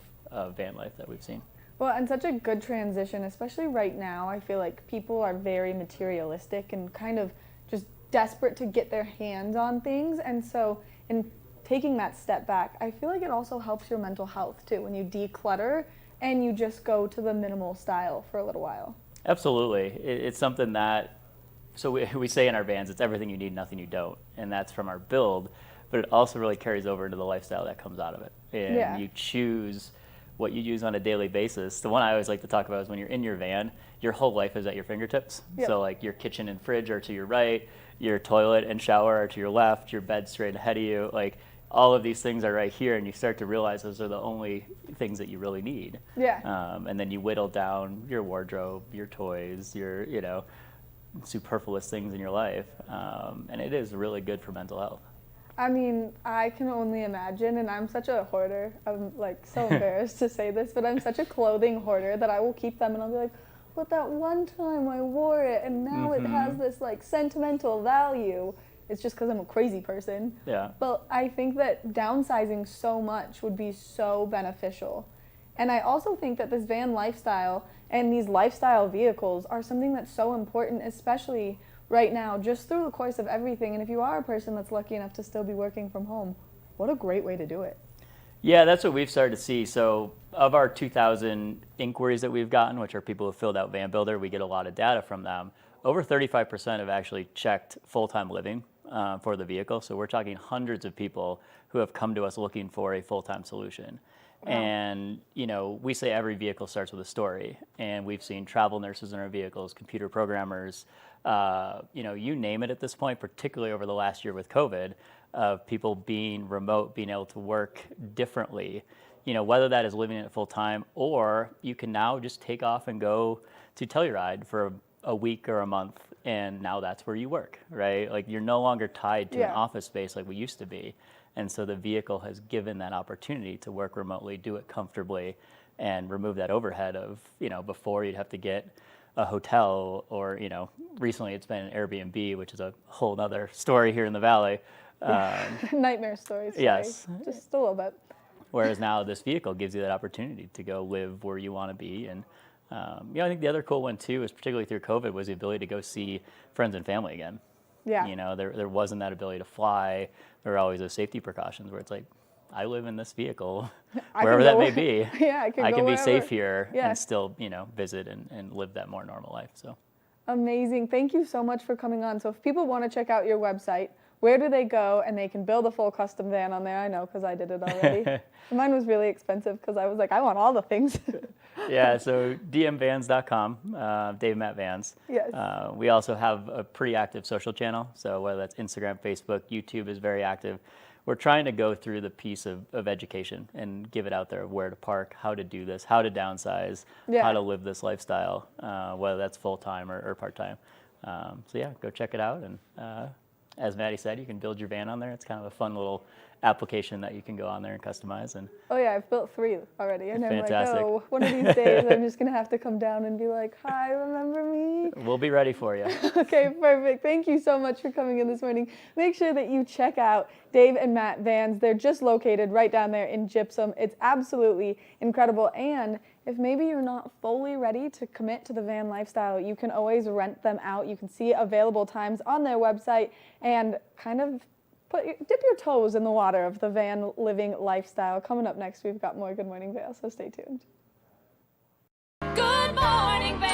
van life that we've seen. Well, and such a good transition, especially right now. I feel like people are very materialistic and kind of just desperate to get their hands on things. And so in taking that step back, I feel like it also helps your mental health too when you declutter and you just go to the minimal style for a little while. Absolutely. It's something that, so we say in our vans, it's everything you need, nothing you don't. And that's from our build, but it also really carries over into the lifestyle that comes out of it. And you choose what you use on a daily basis. The one I always like to talk about is when you're in your van, your whole life is at your fingertips. So like your kitchen and fridge are to your right, your toilet and shower are to your left, your bed straight ahead of you. Like all of these things are right here, and you start to realize those are the only things that you really need. And then you whittle down your wardrobe, your toys, your superfluous things in your life, and it is really good for mental health. I mean, I can only imagine, and I'm such a hoarder. I'm like so embarrassed to say this, but I'm such a clothing hoarder that I will keep them and I'll be like, but that one time I wore it and now it has this like sentimental value. It's just because I'm a crazy person. But I think that downsizing so much would be so beneficial. And I also think that this van lifestyle and these lifestyle vehicles are something that's so important, especially right now, just through the course of everything. And if you are a person that's lucky enough to still be working from home, what a great way to do it. Yeah, that's what we've started to see. So of our 2,000 inquiries that we've gotten, which are people who filled out Van Builder, we get a lot of data from them. Over 35% have actually checked full-time living for the vehicle. So we're talking hundreds of people who have come to us looking for a full-time solution. And, we say every vehicle starts with a story. And we've seen travel nurses in our vehicles, computer programmers, you name it at this point, particularly over the last year with COVID, of people being remote, being able to work differently, whether that is living in it full time or you can now just take off and go to Telluride for a week or a month, and now that's where you work, right? Like you're no longer tied to an office space like we used to be. And so the vehicle has given that opportunity to work remotely, do it comfortably, and remove that overhead of, before you'd have to get a hotel or, recently it's been an Airbnb, which is a whole other story here in the Valley. Nightmare stories. Yes. Just a little bit. Whereas now this vehicle gives you that opportunity to go live where you want to be. And, I think the other cool one too, is particularly through COVID, was the ability to go see friends and family again. Yeah. There wasn't that ability to fly. There were always those safety precautions where it's like, I live in this vehicle, wherever that may be. Yeah, I can be wherever. safe here Yeah. and still, visit and live that more normal life. So amazing. Thank you so much for coming on. So if people want to check out your website, where do they go? And they can build a full custom van on there. I know, because I did it already. Mine was really expensive because I was like, I want all the things. Yeah, so dmvans.com, Dave Matt Vans. Yes. We also have a pretty active social channel. So whether that's Instagram, Facebook, YouTube is very active. We're trying to go through the piece of education and give it out there of where to park, how to do this, how to downsize, how to live this lifestyle, whether that's full-time or part-time. So yeah, go check it out. And as Maddie said, you can build your van on there. It's kind of a fun little application that you can go on there and customize. And oh yeah, I've built 3 already. And fantastic. I'm like, oh, one of these days I'm just going to have to come down and be like, hi, remember me? We'll be ready for you. Okay, perfect. Thank you so much for coming in this morning. Make sure that you check out Dave and Matt Vans. They're just located right down there in Gypsum. It's absolutely incredible. And if maybe you're not fully ready to commit to the van lifestyle, you can always rent them out. You can see available times on their website and kind of dip your toes in the water of the van living lifestyle. Coming up next, we've got more Good Morning Vail, so stay tuned. Good morning, Vail.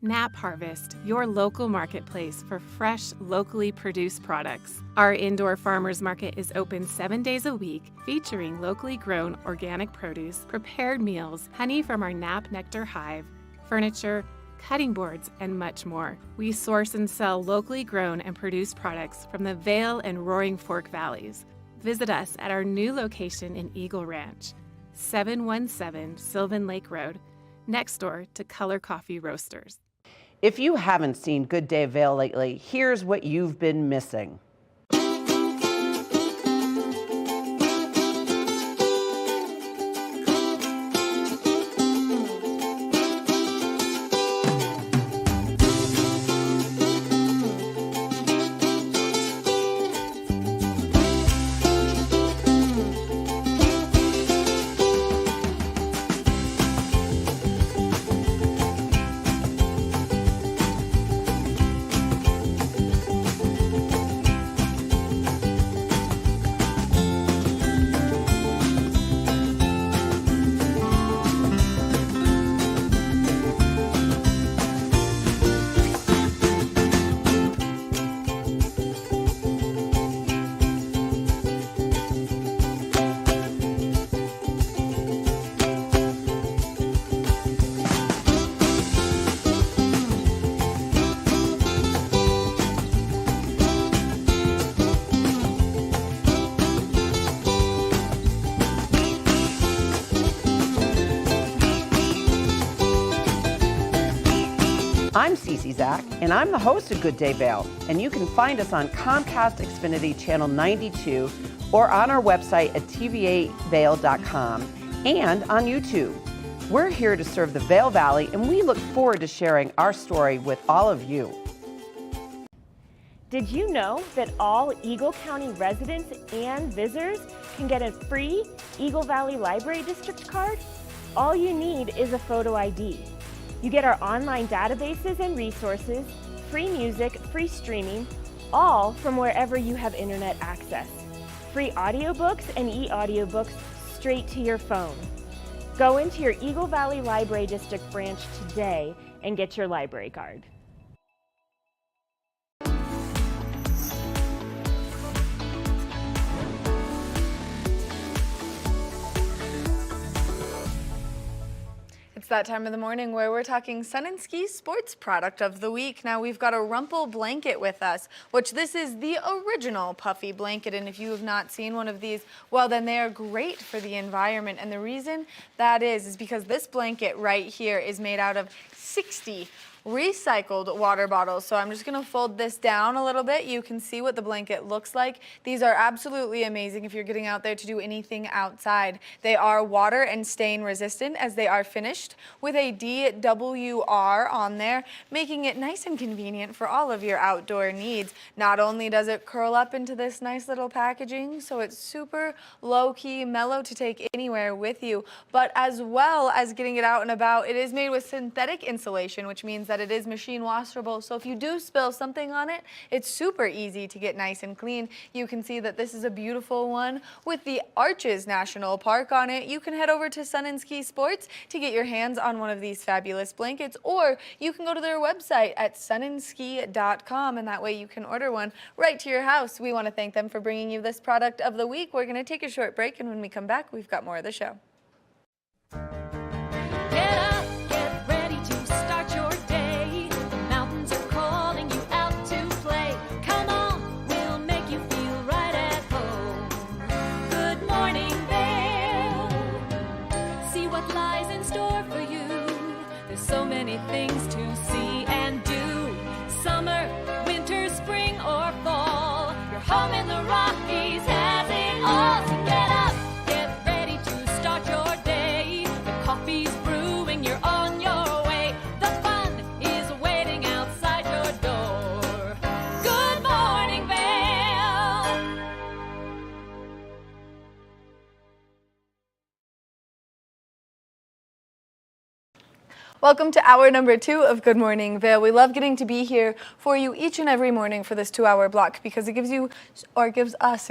Nap Harvest, your local marketplace for fresh, locally produced products. Our indoor farmers market is open 7 days a week, featuring locally grown organic produce, prepared meals, honey from our Nap Nectar hive, furniture, cutting boards, and much more. We source and sell locally grown and produced products from the Vail and Roaring Fork Valleys. Visit us at our new location in Eagle Ranch, 717 Sylvan Lake Road, next door to Color Coffee Roasters. If you haven't seen Good Day Vail lately, here's what you've been missing. I'm Cece Zach, and I'm the host of Good Day Vail, and you can find us on Comcast Xfinity Channel 92 or on our website at tvavail.com and on YouTube. We're here to serve the Vail Valley, and we look forward to sharing our story with all of you. Did you know that all Eagle County residents and visitors can get a free Eagle Valley Library District card? All you need is a photo ID. You get our online databases and resources, free music, free streaming, all from wherever you have internet access. Free audiobooks and e-audiobooks straight to your phone. Go into your Eagle Valley Library District branch today and get your library card. It's that time of the morning where we're talking Sun and Ski Sports Product of the Week. Now we've got a Rumple blanket with us, which this is the original puffy blanket. And if you have not seen one of these, well, then they are great for the environment. And the reason that is because this blanket right here is made out of 60 recycled water bottles. So I'm just going to fold this down a little bit. You can see what the blanket looks like. These are absolutely amazing if you're getting out there to do anything outside. They are water and stain resistant as they are finished with a DWR on there, making it nice and convenient for all of your outdoor needs. Not only does it curl up into this nice little packaging, so it's super low-key, mellow to take anywhere with you, but as well as getting it out and about, it is made with synthetic insulation, which means that it is machine washable. So if you do spill something on it, it's super easy to get nice and clean. You can see that this is a beautiful one with the Arches National Park on it. You can head over to Sun and Ski Sports to get your hands on one of these fabulous blankets, or you can go to their website at sunandski.com, and that way you can order one right to your house. We want to thank them for bringing you this product of the week. We're going to take a short break, and when we come back, we've got more of the show. Things to see and do. Summer, winter, spring, or fall. Your home in the Rockies has it all. So get up, get ready to start your day. The coffee's brewing, you're on your way. The fun is waiting outside your door. Good morning, Vail. Welcome to hour number 2 of Good Morning Vail. We love getting to be here for you each and every morning for this 2-hour block because it gives us,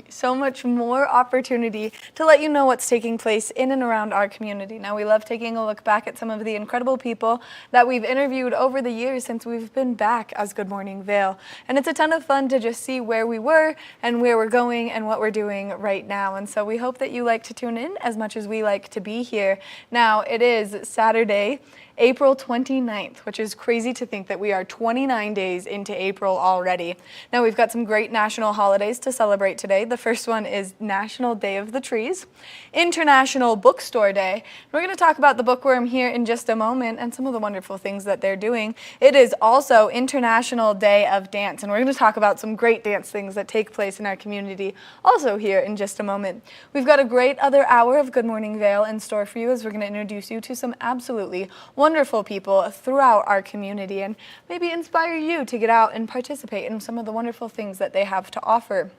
so much more opportunity to let you know what's taking place in and around our community. Now, we love taking a look back at some of the incredible people that we've interviewed over the years since we've been back as Good Morning Vail. And it's a ton of fun to just see where we were and where we're going and what we're doing right now. And so we hope that you like to tune in as much as we like to be here. Now, it is Saturday, April 29th, which is crazy to think that we are 29 days into April already. Now we've got some great national holidays to celebrate today. The first one is National Day of the Trees, International Bookstore Day. We're going to talk about the bookworm here in just a moment and some of the wonderful things that they're doing. It is also International Day of Dance, and we're going to talk about some great dance things that take place in our community also here in just a moment. We've got a great other hour of Good Morning Vail in store for you as we're going to introduce you to some absolutely wonderful people throughout our community and maybe inspire you to get out and participate in some of the wonderful things that they have to offer.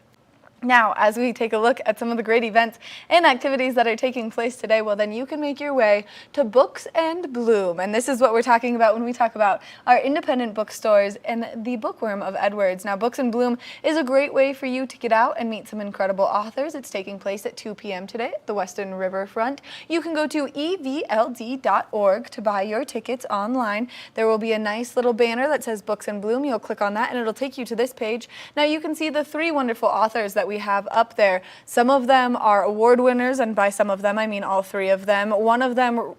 Now, as we take a look at some of the great events and activities that are taking place today, well, then you can make your way to Books and Bloom. And this is what we're talking about when we talk about our independent bookstores and the Bookworm of Edwards. Now, Books and Bloom is a great way for you to get out and meet some incredible authors. It's taking place at 2 p.m. today at the Western Riverfront. You can go to evld.org to buy your tickets online. There will be a nice little banner that says Books and Bloom. You'll click on that and it'll take you to this page. Now, you can see the 3 wonderful authors that we have up there. Some of them are award winners, and by some of them I mean all 3 of them. One of them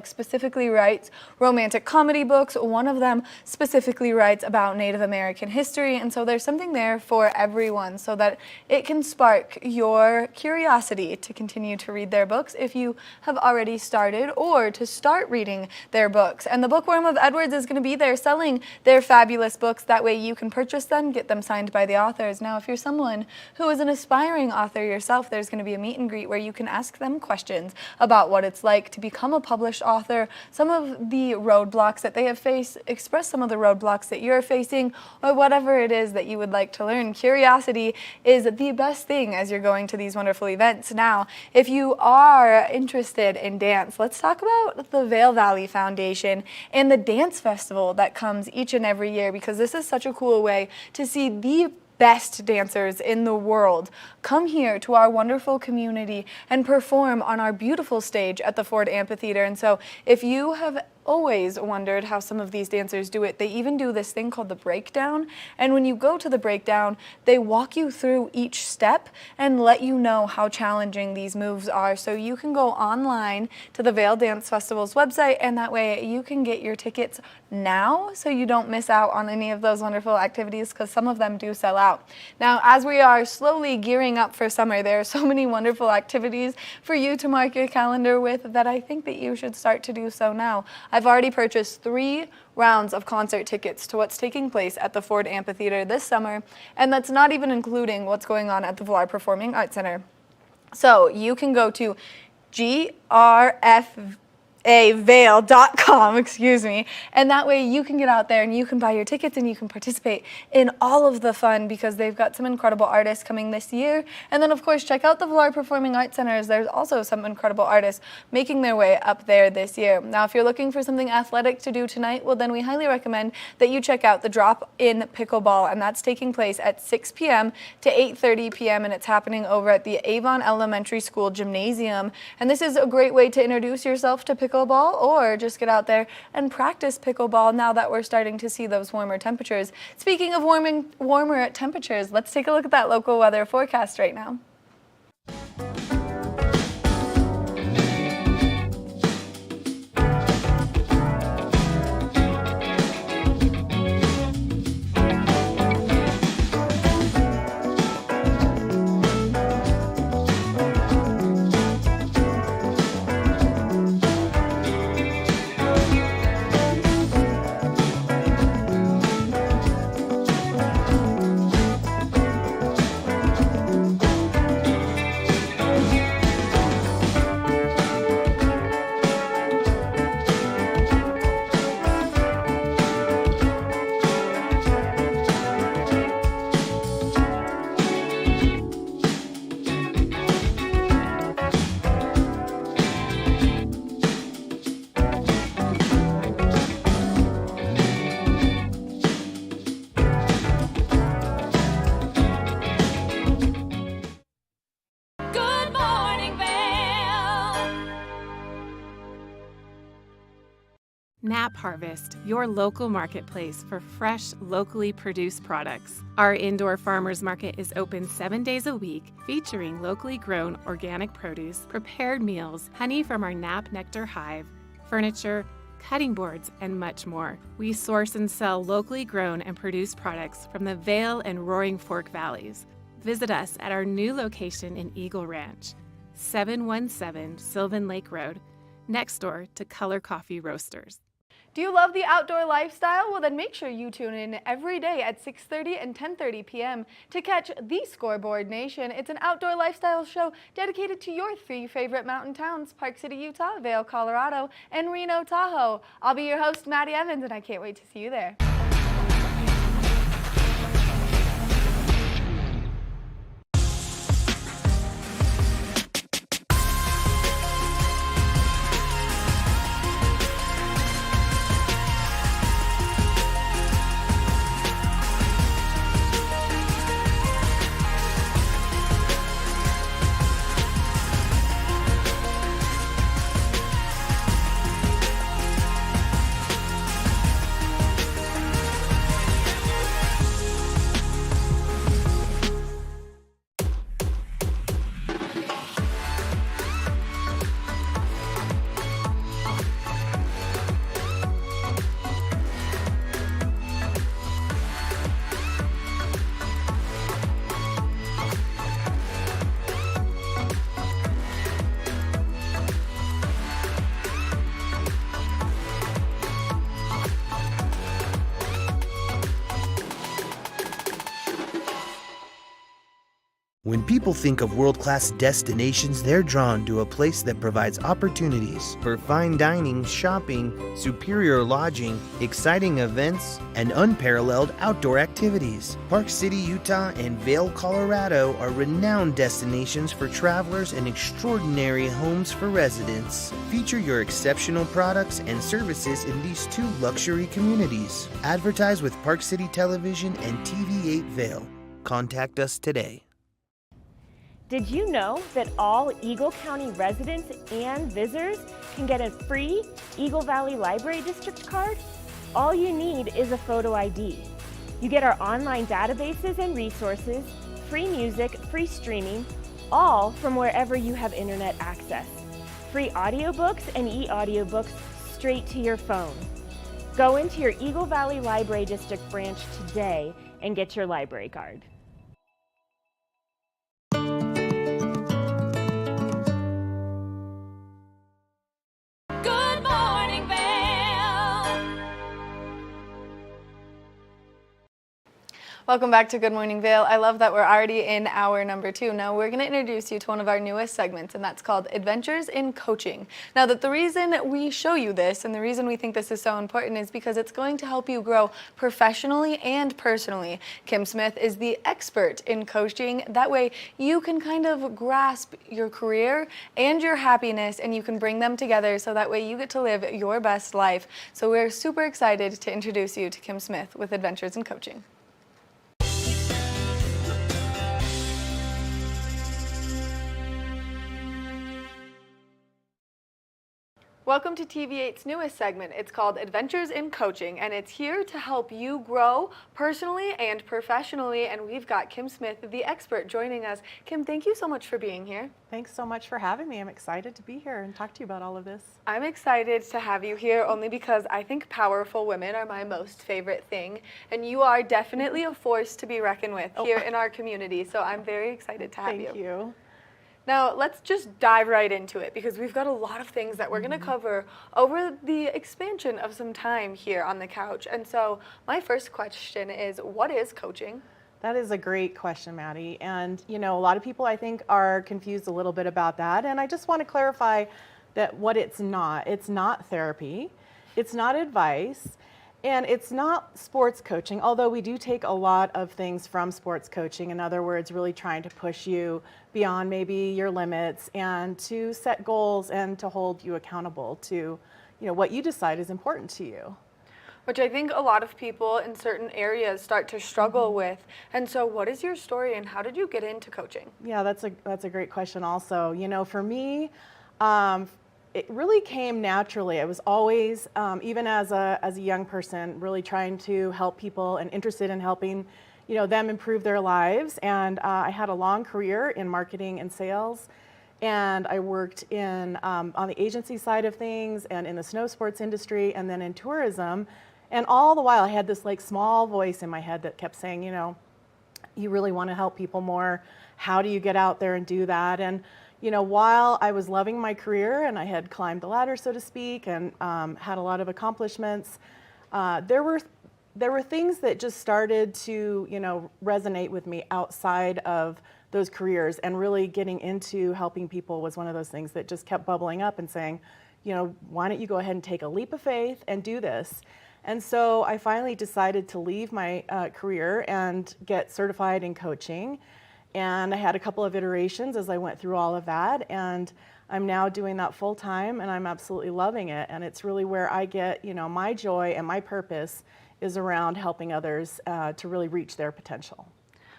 specifically writes romantic comedy books. One of them specifically writes about Native American history, and so there's something there for everyone so that it can spark your curiosity to continue to read their books if you have already started, or to start reading their books. And the Bookworm of Edwards is going to be there selling their fabulous books. That way you can purchase them, get them signed by the authors. Now, if you're someone who is an aspiring author yourself, there's going to be a meet and greet where you can ask them questions about what it's like to become a published author, some of the roadblocks that they have faced, express some of the roadblocks that you're facing, or whatever it is that you would like to learn. Curiosity is the best thing as you're going to these wonderful events. Now, if you are interested in dance, let's talk about the Vail Valley Foundation and the dance festival that comes each and every year, because this is such a cool way to see the best dancers in the world come here to our wonderful community and perform on our beautiful stage at the Ford Amphitheater. And so if you have always wondered how some of these dancers do it. They even do this thing called the breakdown, and when you go to the breakdown, they walk you through each step and let you know how challenging these moves are. So you can go online to the Vail Dance Festival's website, and that way you can get your tickets now so you don't miss out on any of those wonderful activities, because some of them do sell out. Now, as we are slowly gearing up for summer, there are so many wonderful activities for you to mark your calendar with that I think that you should start to do so now. I've already purchased 3 rounds of concert tickets to what's taking place at the Ford Amphitheater this summer, and that's not even including what's going on at the Vail Performing Arts Center. So you can go to grfavail.com, and that way you can get out there and you can buy your tickets and you can participate in all of the fun, because they've got some incredible artists coming this year. And then of course check out the Vail Performing Arts Centers. There's also some incredible artists making their way up there this year. Now if you're looking for something athletic to do tonight, well then we highly recommend that you check out the Drop-In Pickleball, and that's taking place at 6 p.m. to 8:30 p.m. and it's happening over at the Avon Elementary School Gymnasium. And this is a great way to introduce yourself to pickleball, or just get out there and practice pickleball now that we're starting to see those warmer temperatures. Speaking of warmer temperatures, let's take a look at that local weather forecast right now. Nap Harvest, your local marketplace for fresh, locally produced products. Our indoor farmers market is open 7 days a week, featuring locally grown organic produce, prepared meals, honey from our Nap Nectar hive, furniture, cutting boards, and much more. We source and sell locally grown and produced products from the Vail and Roaring Fork Valleys. Visit us at our new location in Eagle Ranch, 717 Sylvan Lake Road, next door to Color Coffee Roasters. Do you love the outdoor lifestyle? Well, then make sure you tune in every day at 6:30 and 10:30 p.m. to catch the Scoreboard Nation. It's an outdoor lifestyle show dedicated to your 3 favorite mountain towns: Park City, Utah, Vail, Colorado, and Reno, Tahoe. I'll be your host, Maddie Evans, and I can't wait to see you there. When people think of world-class destinations, they're drawn to a place that provides opportunities for fine dining, shopping, superior lodging, exciting events, and unparalleled outdoor activities. Park City, Utah, and Vail, Colorado are renowned destinations for travelers and extraordinary homes for residents. Feature your exceptional products and services in these 2 luxury communities. Advertise with Park City Television and TV8 Vail. Contact us today. Did you know that all Eagle County residents and visitors can get a free Eagle Valley Library District card? All you need is a photo ID. You get our online databases and resources, free music, free streaming, all from wherever you have internet access. Free audiobooks and e-audiobooks straight to your phone. Go into your Eagle Valley Library District branch today and get your library card. Good morning, Vail. Welcome back to Good Morning Vail. I love that we're already in hour number 2. Now we're going to introduce you to one of our newest segments, and that's called Adventures in Coaching. Now the reason we show you this and the reason we think this is so important is because it's going to help you grow professionally and personally. Kim Smith is the expert in coaching. That way you can kind of grasp your career and your happiness, and you can bring them together so that way you get to live your best life. So we're super excited to introduce you to Kim Smith with Adventures in Coaching. Welcome to TV8's newest segment. It's called Adventures in Coaching, and it's here to help you grow personally and professionally. And we've got Kim Smith, the expert, joining us. Kim, thank you so much for being here. Thanks so much for having me. I'm excited to be here and talk to you about all of this. I'm excited to have you here only because I think powerful women are my most favorite thing, and you are definitely a force to be reckoned with here in our community. So I'm very excited to have you. Thank you. Now, let's just dive right into it because we've got a lot of things that we're going to cover over the expansion of some time here on the couch. And so my first question is, what is coaching? That is a great question, Maddie. And, you know, a lot of people, I think, are confused a little bit about that. And I just want to clarify that what it's not therapy, it's not advice, and it's not sports coaching, although we do take a lot of things from sports coaching. In other words, really trying to push you beyond maybe your limits and to set goals and to hold you accountable to, you know, what you decide is important to you. Which I think a lot of people in certain areas start to struggle with. And so what is your story and how did you get into coaching? Yeah, that's a great question also. You know, for me, it really came naturally. I was always, even as a young person, really trying to help people and interested in helping, you know, them improve their lives. And I had a long career in marketing and sales, and I worked in on the agency side of things and in the snow sports industry and then in tourism. And all the while I had this like small voice in my head that kept saying, you know, you really want to help people more. How do you get out there and do that? And you know, while I was loving my career and I had climbed the ladder, so to speak, and had a lot of accomplishments, there were things that just started to, you know, resonate with me outside of those careers, and really getting into helping people was one of those things that just kept bubbling up and saying, you know, why don't you go ahead and take a leap of faith and do this? And so I finally decided to leave my career and get certified in coaching. And I had a couple of iterations as I went through all of that, and I'm now doing that full time, and I'm absolutely loving it. And it's really where I get, you know, my joy and my purpose is around helping others to really reach their potential.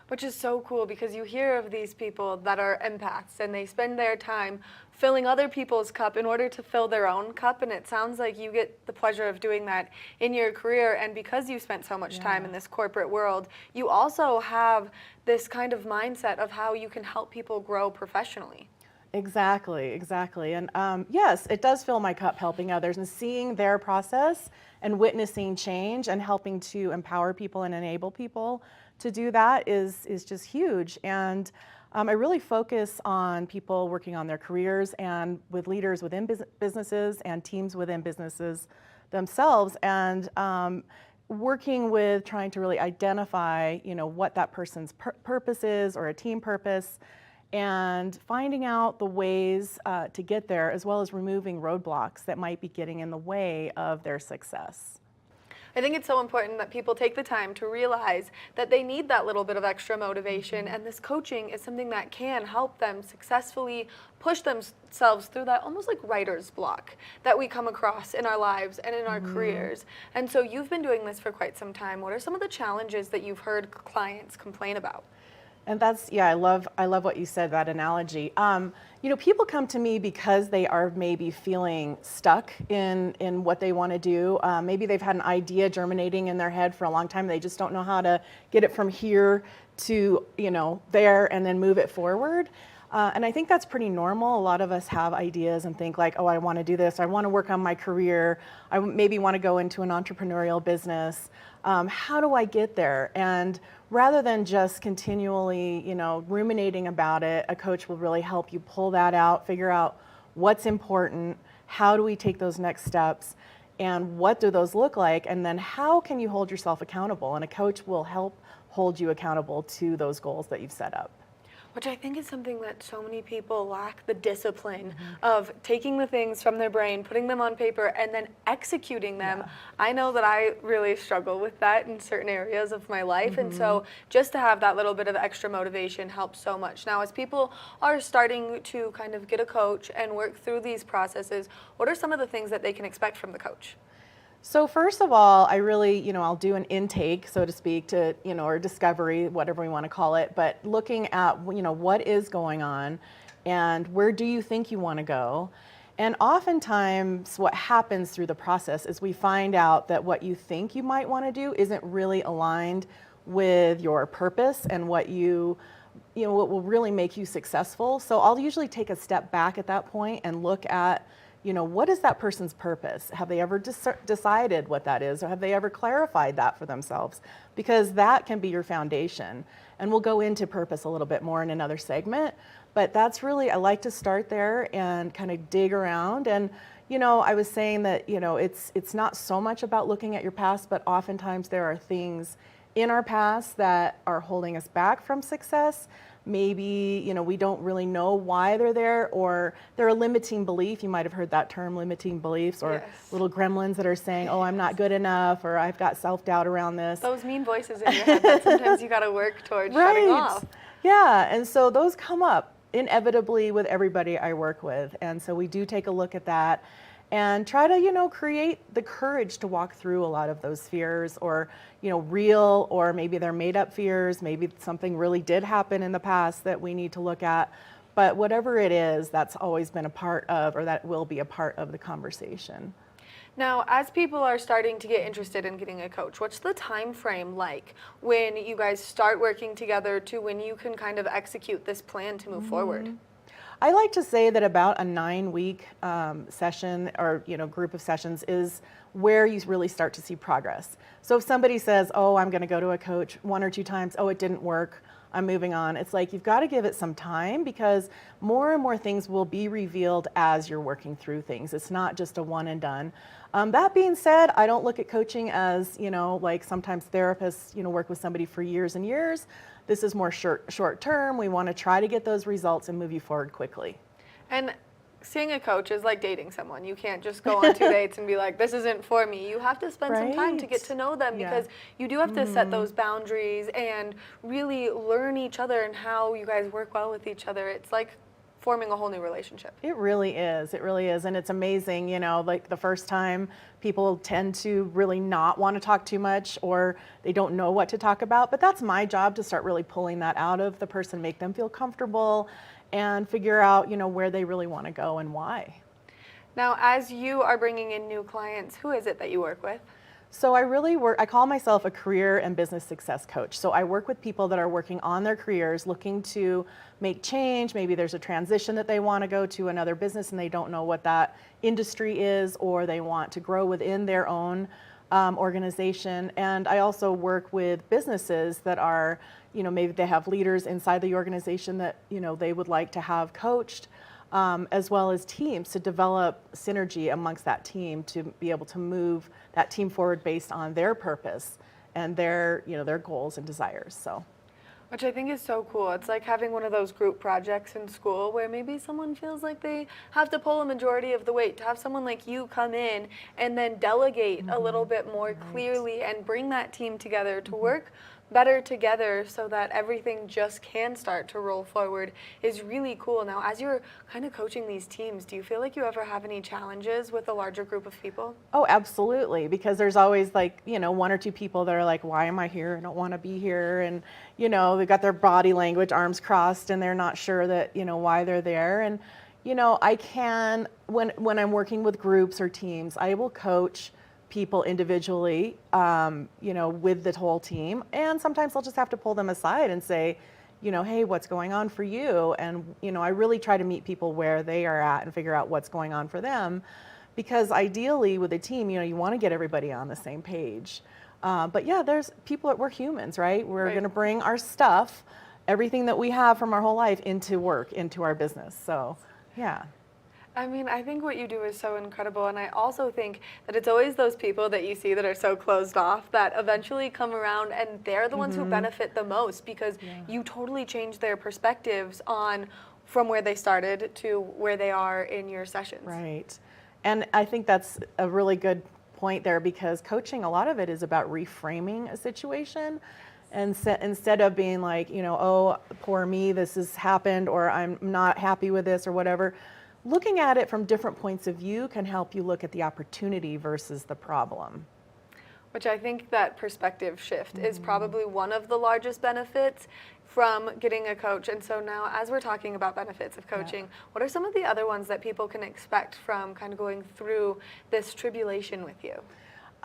Which is so cool because you hear of these people that are empaths and they spend their time filling other people's cup in order to fill their own cup, and it sounds like you get the pleasure of doing that in your career. And because you spent so much time in this corporate world, you also have this kind of mindset of how you can help people grow professionally. Exactly. And yes, it does fill my cup helping others and seeing their process and witnessing change and helping to empower people and enable people to do that is just huge. And I really focus on people working on their careers and with leaders within businesses and teams within businesses themselves, and working with trying to really identify, you know, what that person's purpose is or a team purpose, and finding out the ways to get there, as well as removing roadblocks that might be getting in the way of their success. I think it's so important that people take the time to realize that they need that little bit of extra motivation, and this coaching is something that can help them successfully push themselves through that almost like writer's block that we come across in our lives and in our careers. And so you've been doing this for quite some time. What are some of the challenges that you've heard clients complain about? And that's, yeah, I love what you said, that analogy. You know, people come to me because they are maybe feeling stuck in what they want to do. Maybe they've had an idea germinating in their head for a long time. They just don't know how to get it from here to, you know, there and then move it forward. And I think that's pretty normal. A lot of us have ideas and think like, oh, I want to do this. I want to work on my career. I maybe want to go into an entrepreneurial business. How do I get there? And rather than just continually, you know, ruminating about it, a coach will really help you pull that out, figure out what's important, how do we take those next steps, and what do those look like, and then how can you hold yourself accountable? And a coach will help hold you accountable to those goals that you've set up. Which I think is something that so many people lack, the discipline of taking the things from their brain, putting them on paper, and then executing them. Yeah. I know that I really struggle with that in certain areas of my life, and so just to have that little bit of extra motivation helps so much. Now, as people are starting to kind of get a coach and work through these processes, what are some of the things that they can expect from the coach? So first of all, I really, you know, I'll do an intake, so to speak, to, you know, or discovery, whatever we want to call it, but looking at, you know, what is going on and where do you think you want to go? And oftentimes what happens through the process is we find out that what you think you might want to do isn't really aligned with your purpose and what you know, what will really make you successful. So I'll usually take a step back at that point and look at, you know, what is that person's purpose? Have they ever decided what that is, or have they ever clarified that for themselves? Because that can be your foundation. And we'll go into purpose a little bit more in another segment, but that's really, I like to start there and kind of dig around. And, you know, I was saying that, you know, it's not so much about looking at your past, but oftentimes there are things in our past that are holding us back from success. Maybe, you know, we don't really know why they're there, or they're a limiting belief. You might have heard that term, limiting beliefs, or little gremlins that are saying, oh, I'm not good enough, or I've got self-doubt around this. Those mean voices in your head that sometimes you got to work towards shutting off. Yeah, and so those come up inevitably with everybody I work with. And so we do take a look at that and try to, you know, create the courage to walk through a lot of those fears, or, you know, real, or maybe they're made up fears, maybe something really did happen in the past that we need to look at. But whatever it is, that's always been a part of, or that will be a part of the conversation. Now, as people are starting to get interested in getting a coach, what's the time frame like when you guys start working together to when you can kind of execute this plan to move forward? I like to say that about a 9-week session, or, you know, group of sessions is where you really start to see progress. So if somebody says, oh, I'm going to go to a coach 1 or 2 times, oh, it didn't work, I'm moving on. It's like you've got to give it some time, because more and more things will be revealed as you're working through things. It's not just a one and done. That being said, I don't look at coaching as, you know, like sometimes therapists, you know, work with somebody for years and years. This is more short term. We want to try to get those results and move you forward quickly. And seeing a coach is like dating someone. You can't just go on 2 dates and be like, this isn't for me. You have to spend some time to get to know them, because you do have to set those boundaries and really learn each other and how you guys work well with each other. It's like forming a whole new relationship. It really is. It really is. And it's amazing, you know, like the first time people tend to really not want to talk too much, or they don't know what to talk about. But that's my job, to start really pulling that out of the person, make them feel comfortable and figure out, you know, where they really want to go and why. Now, as you are bringing in new clients, who is it that you work with? So I call myself a career and business success coach. So I work with people that are working on their careers, looking to make change. Maybe there's a transition that they want to go to another business and they don't know what that industry is, or they want to grow within their own organization. And I also work with businesses that are, you know, maybe they have leaders inside the organization that, you know, they would like to have coached. As well as teams, to develop synergy amongst that team, to be able to move that team forward based on their purpose and their, you know, their goals and desires. So, which I think is so cool. It's like having one of those group projects in school where maybe someone feels like they have to pull a majority of the weight. To have someone like you come in and then delegate a little bit more clearly and bring that team together to work better together so that everything just can start to roll forward is really cool. Now, as you're kind of coaching these teams, do you feel like you ever have any challenges with a larger group of people? Oh, absolutely, because there's always like, one or two people that are like, why am I here? I don't want to be here. And, they've got their body language, arms crossed, and they're not sure that, why they're there. And, I can, when I'm working with groups or teams, I will coach people individually, with the whole team. And sometimes I'll just have to pull them aside and say, hey, what's going on for you? And, I really try to meet people where they are at and figure out what's going on for them. Because ideally with a team, you want to get everybody on the same page. But yeah, there's people that we're humans, right? We're going to bring our stuff, everything that we have from our whole life into work, into our business. So yeah. I mean, I think what you do is so incredible, and I also think that it's always those people that you see that are so closed off that eventually come around, and they're the ones who benefit the most because you totally change their perspectives on from where they started to where they are in your sessions. Right. And I think that's a really good point there, because coaching, a lot of it is about reframing a situation. And instead of being like, oh, poor me, this has happened, or I'm not happy with this or whatever, looking at it from different points of view can help you look at the opportunity versus the problem. Which I think that perspective shift is probably one of the largest benefits from getting a coach. And so now, as we're talking about benefits of coaching, what are some of the other ones that people can expect from kind of going through this tribulation with you?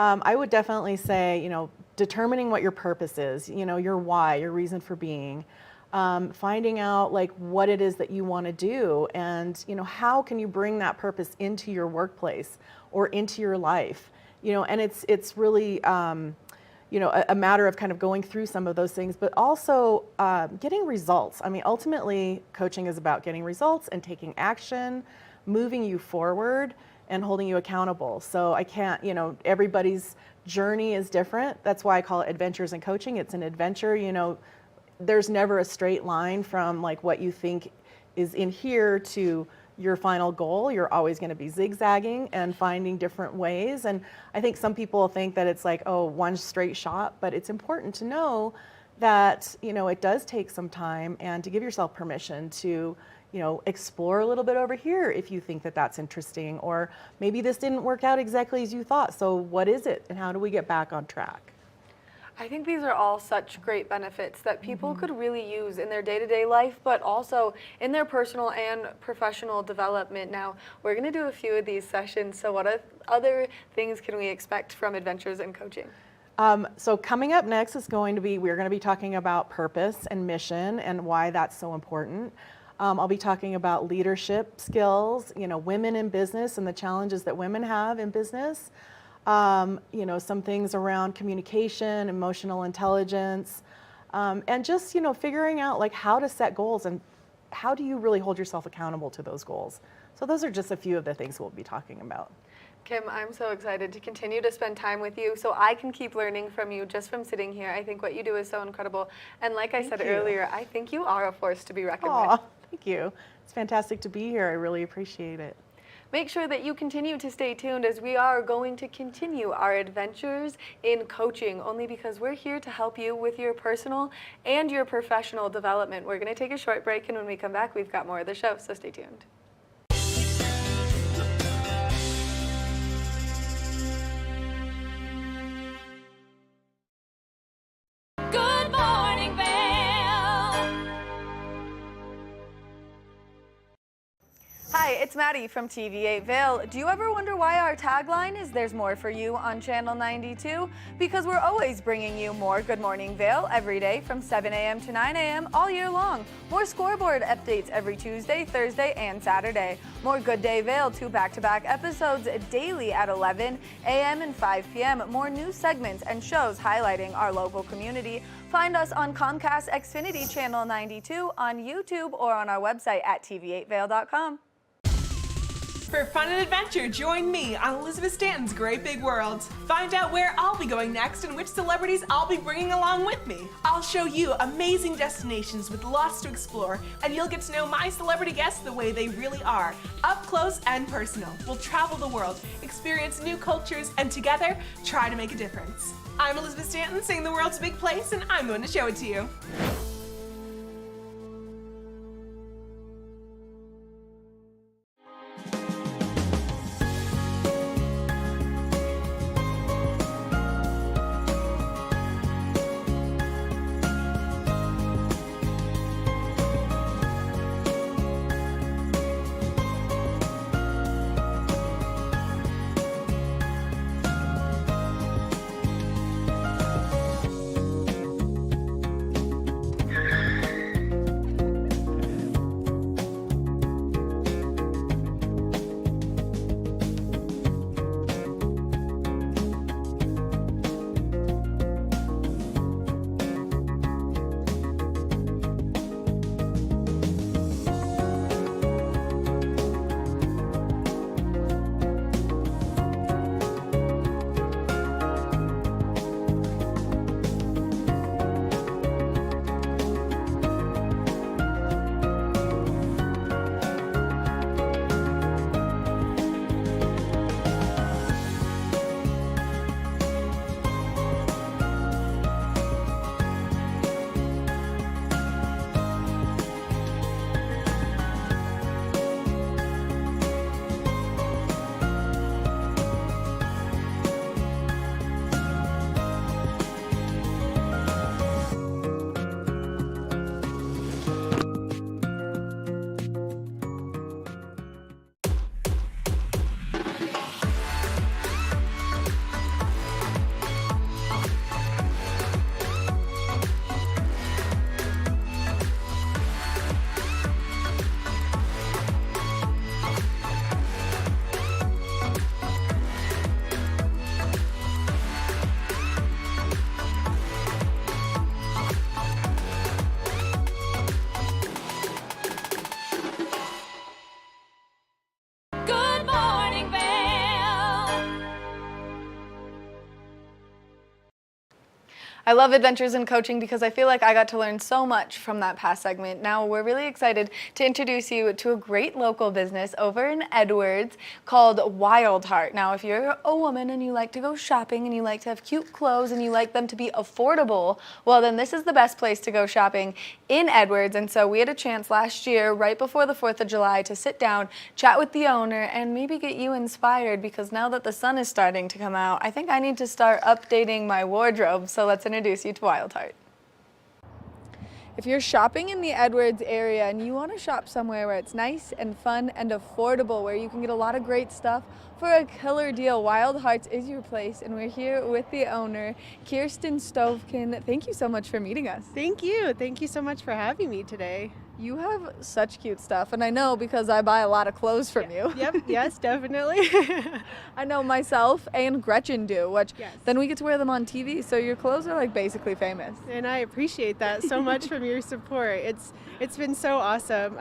I would definitely say, determining what your purpose is, your why, your reason for being, finding out like what it is that you want to do, and, how can you bring that purpose into your workplace or into your life, and it's really, a matter of kind of going through some of those things, but also getting results. I mean, ultimately, coaching is about getting results and taking action, moving you forward, and holding you accountable. So I can't, everybody's journey is different. That's why I call it adventures in coaching. It's an adventure, there's never a straight line from like what you think is in here to your final goal. You're always going to be zigzagging and finding different ways. And I think some people think that it's like, oh, one straight shot, but it's important to know that, it does take some time, and to give yourself permission to, explore a little bit over here if you think that that's interesting, or maybe this didn't work out exactly as you thought. So what is it, and how do we get back on track? I think these are all such great benefits that people could really use in their day-to-day life, but also in their personal and professional development. Now, we're going to do a few of these sessions, so what other things can we expect from Adventures in Coaching? So coming up next is we're going to be talking about purpose and mission and why that's so important. I'll be talking about leadership skills, women in business and the challenges that women have in business. Some things around communication, emotional intelligence, and just, figuring out like how to set goals and how do you really hold yourself accountable to those goals. So those are just a few of the things we'll be talking about. Kim, I'm so excited to continue to spend time with you so I can keep learning from you just from sitting here. I think what you do is so incredible. And like I said earlier, I think you are a force to be reckoned with. Thank you. It's fantastic to be here. I really appreciate it. Make sure that you continue to stay tuned, as we are going to continue our adventures in coaching, only because we're here to help you with your personal and your professional development. We're going to take a short break, and when we come back, we've got more of the show, so stay tuned. Good morning, Vail. Hi, it's Maddie from TV8 Vail. Do you ever wonder why our tagline is "There's more for you" on Channel 92? Because we're always bringing you more Good Morning Vail every day from 7 a.m. to 9 a.m. all year long. More Scoreboard updates every Tuesday, Thursday, and Saturday. More Good Day Vail, 2 back-to-back episodes daily at 11 a.m. and 5 p.m. More news segments and shows highlighting our local community. Find us on Comcast Xfinity Channel 92, on YouTube, or on our website at tv8vail.com. For fun and adventure, join me on Elizabeth Stanton's Great Big World. Find out where I'll be going next and which celebrities I'll be bringing along with me. I'll show you amazing destinations with lots to explore, and you'll get to know my celebrity guests the way they really are, up close and personal. We'll travel the world, experience new cultures, and together, try to make a difference. I'm Elizabeth Stanton, saying the world's a big place, and I'm going to show it to you. Good morning, Vail. I love Adventures in Coaching because I feel like I got to learn so much from that past segment. Now we're really excited to introduce you to a great local business over in Edwards called Wild Heart. Now if you're a woman and you like to go shopping and you like to have cute clothes and you like them to be affordable, well then this is the best place to go shopping in Edwards. And so we had a chance last year right before the 4th of July to sit down, chat with the owner, and maybe get you inspired, because now that the sun is starting to come out, I think I need to start updating my wardrobe. So let's introduce you to Wild Heart. If you're shopping in the Edwards area and you want to shop somewhere where it's nice and fun and affordable, where you can get a lot of great stuff for a killer deal, Wild Hearts is your place. And we're here with the owner, Kirsten Stovkin. Thank you so much for meeting us. Thank you. Thank you so much for having me today. You have such cute stuff, and I know because I buy a lot of clothes from you. Yep, yes, definitely. I know myself and Gretchen do, which then we get to wear them on TV, so your clothes are like basically famous. And I appreciate that so much from your support. It's been so awesome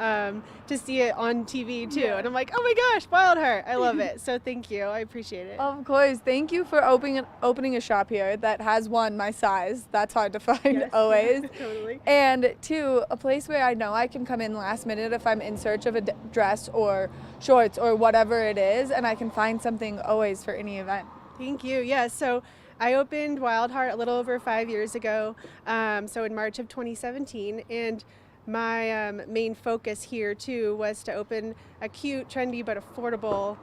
to see it on TV too. And I'm like, oh my gosh, Wild Heart. I love it. So thank you. I appreciate it. Of course. Thank you for opening a shop here that has, one, my size. That's hard to find always. Totally. And two, a place where I know I can come in last minute if I'm in search of a dress or shorts or whatever it is, and I can find something always for any event. Thank you. Yeah, so I opened Wild Heart a little over 5 years ago, so in March of 2017, and my main focus here too was to open a cute, trendy, but affordable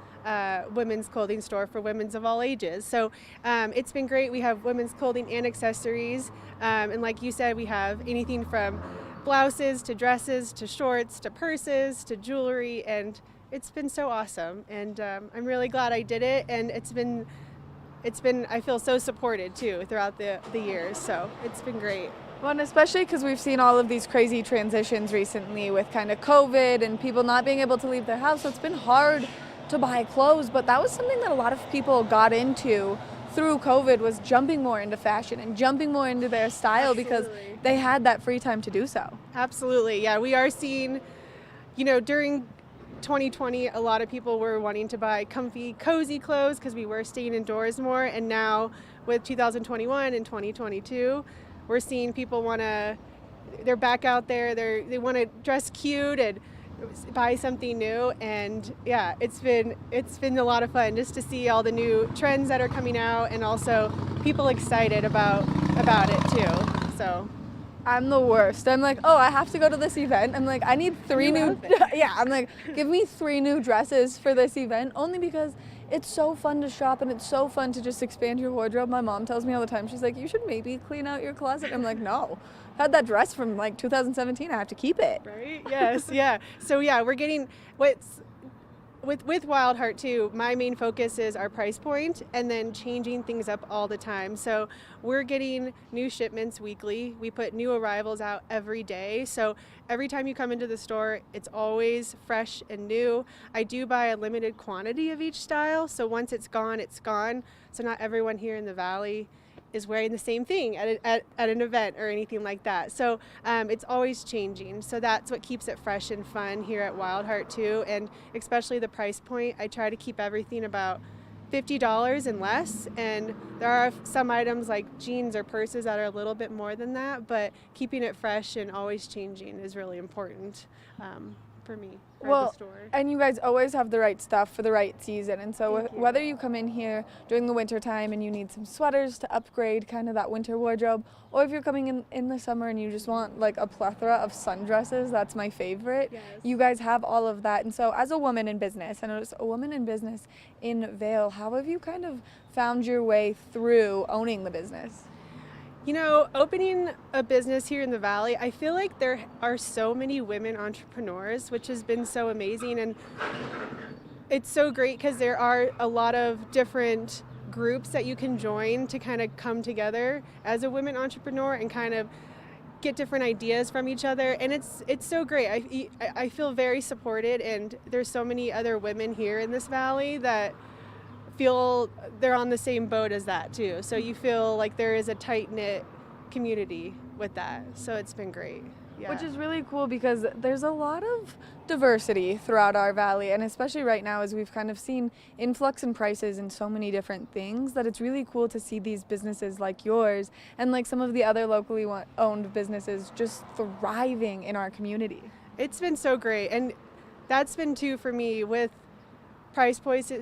women's clothing store for women's of all ages. So it's been great. We have women's clothing and accessories, and like you said, we have anything from blouses to dresses to shorts to purses to jewelry, and it's been so awesome. And I'm really glad I did it, and it's been I feel so supported too throughout the years, so it's been great. Well, and especially because we've seen all of these crazy transitions recently with kind of COVID and people not being able to leave their house, so it's been hard to buy clothes, but that was something that a lot of people got into through COVID, was jumping more into fashion and jumping more into their style. Absolutely. Because they had that free time to do so. Absolutely, yeah. We are seeing, during 2020, a lot of people were wanting to buy comfy, cozy clothes because we were staying indoors more. And now with 2021 and 2022, we're seeing people they're back out there, they want to dress cute and buy something new. And yeah, it's been a lot of fun just to see all the new trends that are coming out and also people excited about it too. So I'm the worst. I'm like, oh, I have to go to this event. I'm like, I need 3 new yeah, I'm like, give me 3 new dresses for this event, only because it's so fun to shop and it's so fun to just expand your wardrobe. My mom tells me all the time, she's like, you should maybe clean out your closet. I'm like, no. I had that dress from like 2017. I have to keep it. Right? Yes, yeah. So yeah, we're getting with Wild Heart too, my main focus is our price point and then changing things up all the time. So we're getting new shipments weekly. We put new arrivals out every day. So every time you come into the store, it's always fresh and new. I do buy a limited quantity of each style. So once it's gone, it's gone. So not everyone here in the Valley is wearing the same thing at an event or anything like that. So it's always changing. So that's what keeps it fresh and fun here at Wild Heart too. And especially the price point, I try to keep everything about $50 and less. And there are some items like jeans or purses that are a little bit more than that, but keeping it fresh and always changing is really important for me. Well, and you guys always have the right stuff for the right season. And so whether you come in here during the winter time and you need some sweaters to upgrade kind of that winter wardrobe, or if you're coming in the summer and you just want like a plethora of sundresses, that's my favorite. Yes. You guys have all of that. And so as a woman in business, and as a woman in business in Vail, how have you kind of found your way through owning the business? You know, opening a business here in the Valley, I feel like there are so many women entrepreneurs, which has been so amazing. And it's so great because there are a lot of different groups that you can join to kind of come together as a women entrepreneur and kind of get different ideas from each other. And it's so great. I feel very supported, and there's so many other women here in this Valley that feel they're on the same boat as that too. So you feel like there is a tight-knit community with that. So it's been great. Yeah. Which is really cool because there's a lot of diversity throughout our valley, and especially right now as we've kind of seen influx in prices in so many different things, that it's really cool to see these businesses like yours and like some of the other locally owned businesses just thriving in our community. It's been so great, and that's been too for me with price points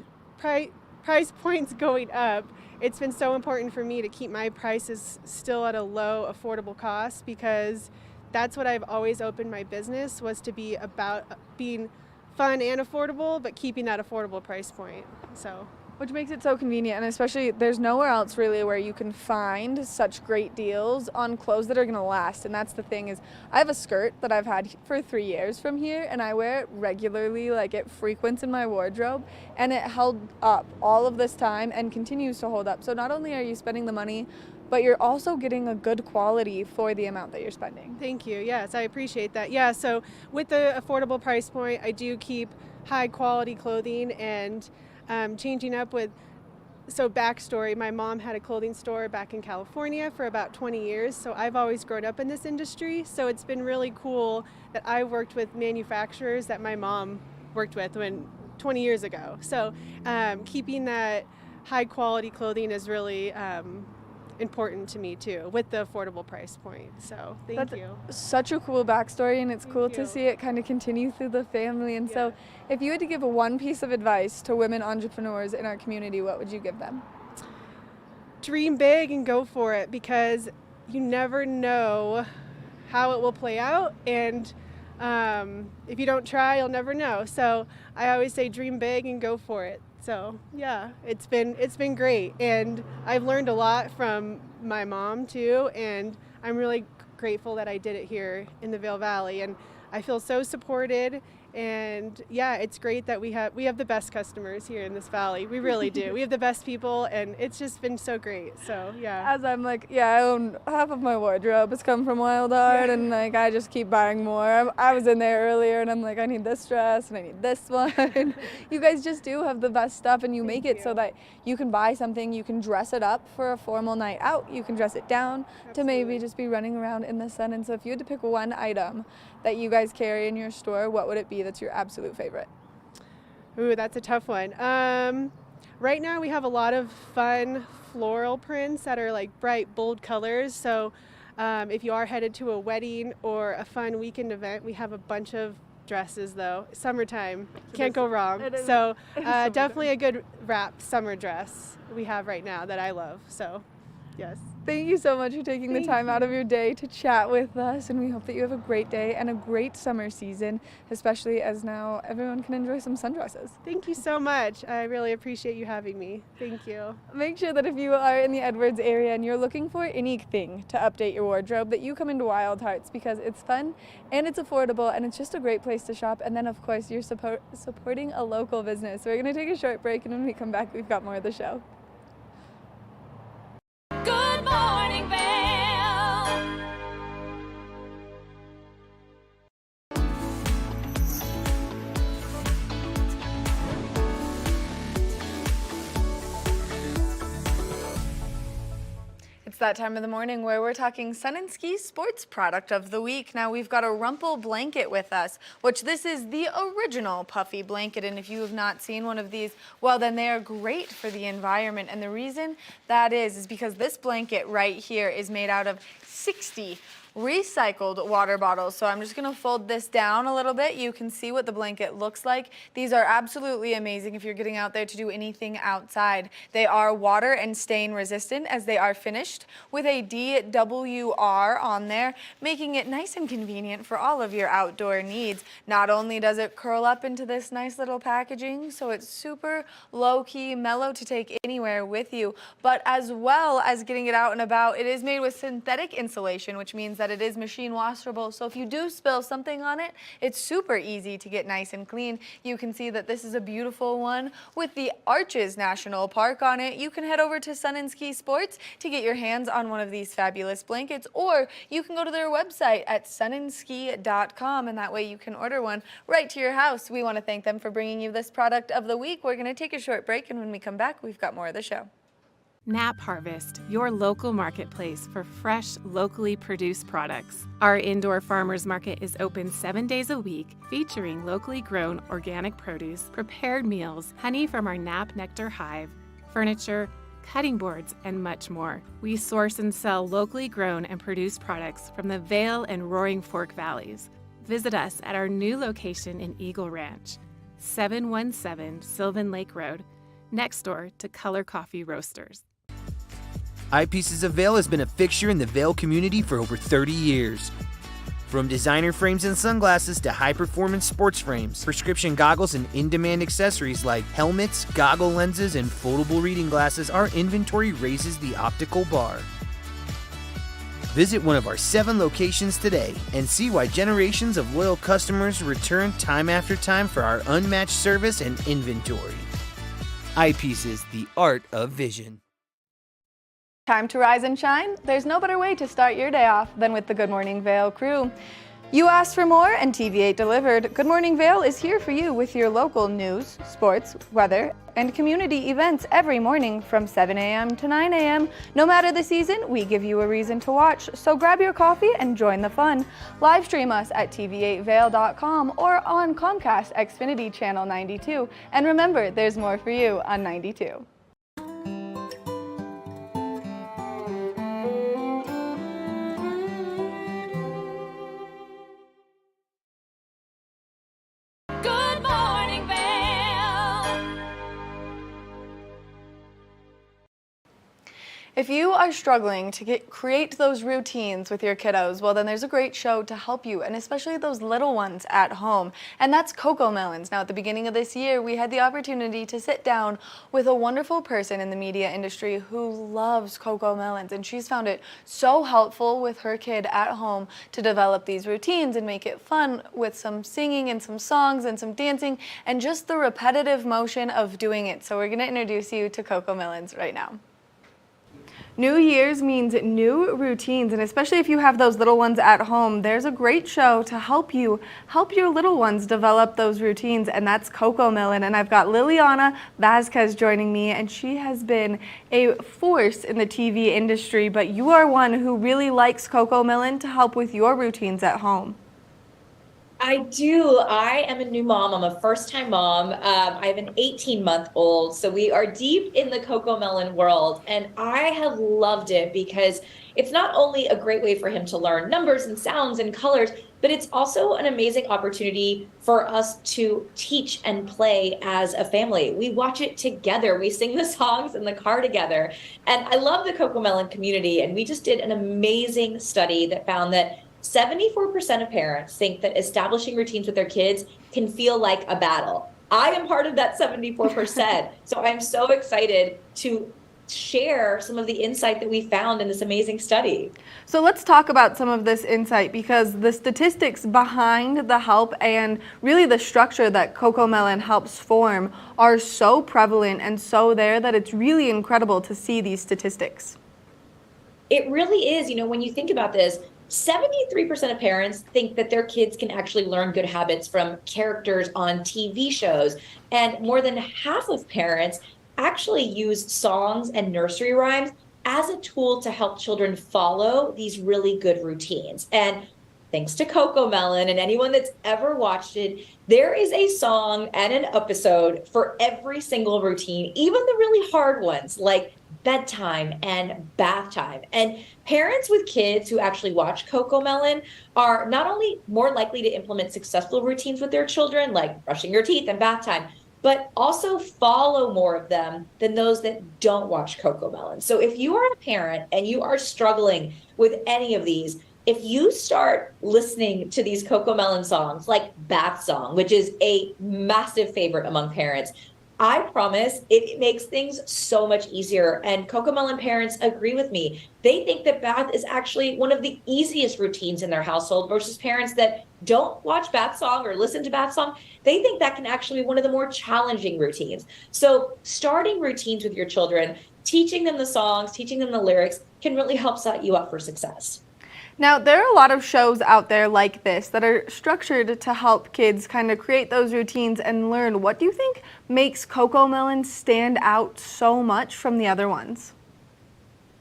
going up. It's been so important for me to keep my prices still at a low, affordable cost, because that's what I've always opened my business, was to be about being fun and affordable, but keeping that affordable price point. So, which makes it so convenient, and especially there's nowhere else really where you can find such great deals on clothes that are going to last. And that's the thing, is I have a skirt that I've had for 3 years from here, and I wear it regularly, like it frequents in my wardrobe, and it held up all of this time and continues to hold up. So not only are you spending the money, but you're also getting a good quality for the amount that you're spending. Thank you. Yes, I appreciate that. Yeah, so with the affordable price point, I do keep high quality clothing and changing up with, so backstory, my mom had a clothing store back in California for about 20 years, so I've always grown up in this industry. So it's been really cool that I worked with manufacturers that my mom worked with 20 years ago. So keeping that high quality clothing is really important to me too, with the affordable price point. So thank you. Such a cool backstory, and it's cool to see it kind of continue through the family. And so if you had to give one piece of advice to women entrepreneurs in our community, what would you give them? Dream big and go for it, because you never know how it will play out, and if you don't try, you'll never know. So I always say dream big and go for it. So yeah, it's been great, and I've learned a lot from my mom too, and I'm really grateful that I did it here in the Vail Valley, and I feel so supported. And yeah, it's great that we have the best customers here in this valley. We really do. We have the best people, and it's just been so great. So yeah. As I'm like, I own half of my wardrobe has come from Wild Heart, and like I just keep buying more. I was in there earlier, and I'm like, I need this dress and I need this one. You guys just do have the best stuff, and you make it so that you can buy something, you can dress it up for a formal night out, you can dress it down to maybe just be running around in the sun. And so if you had to pick one item that you guys carry in your store, what would it be that's your absolute favorite? Ooh, that's a tough one. Right now we have a lot of fun floral prints that are like bright, bold colors. So if you are headed to a wedding or a fun weekend event, we have a bunch of dresses though. Summertime, can't go wrong. So definitely a good wrap summer dress we have right now that I love. So yes. Thank you so much for taking the time out of your day to chat with us, and we hope that you have a great day and a great summer season, especially as now everyone can enjoy some sundresses. Thank you so much. I really appreciate you having me. Thank you. Make sure that if you are in the Edwards area and you're looking for anything to update your wardrobe, that you come into Wild Hearts, because it's fun and it's affordable and it's just a great place to shop. And then of course you're supporting a local business. So we're going to take a short break, and when we come back we've got more of the show. Good morning, Vail. It's that time of the morning where we're talking Sun and Ski Sports Product of the Week. Now we've got a Rumple blanket with us, which this is the original puffy blanket, and if you have not seen one of these, well then they are great for the environment. And the reason that is because this blanket right here is made out of 60 recycled water bottles. So I'm just going to fold this down a little bit. You can see what the blanket looks like. These are absolutely amazing if you're getting out there to do anything outside. They are water and stain resistant, as they are finished with a DWR on there, making it nice and convenient for all of your outdoor needs. Not only does it curl up into this nice little packaging, so it's super low-key, mellow to take anywhere with you, but as well as getting it out and about, it is made with synthetic insulation, which means that it is machine washable. So if you do spill something on it, it's super easy to get nice and clean. You can see that this is a beautiful one with the Arches National Park on it. You can head over to Sun and Ski Sports to get your hands on one of these fabulous blankets, or you can go to their website at sunandski.com, and that way you can order one right to your house. We want to thank them for bringing you this product of the week. We're going to take a short break, and when we come back, we've got more of the show. Nap Harvest, your local marketplace for fresh, locally produced products. Our indoor farmers market is open 7 days a week, featuring locally grown organic produce, prepared meals, honey from our Nap Nectar hive, furniture, cutting boards, and much more. We source and sell locally grown and produced products from the Vail and Roaring Fork valleys. Visit us at our new location in Eagle Ranch, 717 Sylvan Lake Road, next door to Color Coffee Roasters. Eyepieces of Vail has been a fixture in the Vail community for over 30 years. From designer frames and sunglasses to high-performance sports frames, prescription goggles, and in-demand accessories like helmets, goggle lenses, and foldable reading glasses, our inventory raises the optical bar. Visit one of our 7 locations today and see why generations of loyal customers return time after time for our unmatched service and inventory. Eyepieces, the art of vision. Time to rise and shine? There's no better way to start your day off than with the Good Morning Vail crew. You asked for more, and TV8 delivered. Good Morning Vail is here for you with your local news, sports, weather, and community events every morning from 7 a.m. to 9 a.m. No matter the season, we give you a reason to watch, so grab your coffee and join the fun. Live stream us at tv8vail.com or on Comcast Xfinity Channel 92. And remember, there's more for you on 92. Good morning, Vail. If you are struggling to create those routines with your kiddos, well then there's a great show to help you, and especially those little ones at home, and that's Coco Melons. Now at the beginning of this year, we had the opportunity to sit down with a wonderful person in the media industry who loves Coco Melons, and she's found it so helpful with her kid at home to develop these routines and make it fun with some singing and some songs and some dancing and just the repetitive motion of doing it. So we're going to introduce you to Coco Melons right now. New Year's means new routines, and especially if you have those little ones at home, there's a great show to help your little ones develop those routines, and that's Coco Melon. And I've got Liliana Vasquez joining me, and she has been a force in the TV industry, but you are one who really likes Coco Melon to help with your routines at home. I do. I am a new mom. I'm a first-time mom. I have an 18-month-old, so we are deep in the Cocomelon world, and I have loved it because it's not only a great way for him to learn numbers and sounds and colors, but it's also an amazing opportunity for us to teach and play as a family. We watch it together. We sing the songs in the car together, and I love the Cocomelon community. And we just did an amazing study that found that 74% of parents think that establishing routines with their kids can feel like a battle. I am part of that 74%. So I'm so excited to share some of the insight that we found in this amazing study. So let's talk about some of this insight, because the statistics behind the help and really the structure that Cocomelon helps form are so prevalent and so there that it's really incredible to see these statistics. It really is. You know, when you think about this, 73% of parents think that their kids can actually learn good habits from characters on TV shows. And more than half of parents actually use songs and nursery rhymes as a tool to help children follow these really good routines. And thanks to Cocomelon and anyone that's ever watched it, there is a song and an episode for every single routine, even the really hard ones like bedtime and bath time. And parents with kids who actually watch Cocomelon are not only more likely to implement successful routines with their children, like brushing your teeth and bath time, but also follow more of them than those that don't watch Cocomelon. So if you are a parent and you are struggling with any of these, if you start listening to these Cocomelon songs, like Bath Song, which is a massive favorite among parents, I promise it makes things so much easier. And Cocomelon parents agree with me. They think that bath is actually one of the easiest routines in their household versus parents that don't watch Bath Song or listen to Bath Song. They think that can actually be one of the more challenging routines. So starting routines with your children, teaching them the songs, teaching them the lyrics can really help set you up for success. Now, there are a lot of shows out there like this that are structured to help kids kind of create those routines and learn. What do you think makes Cocomelon stand out so much from the other ones?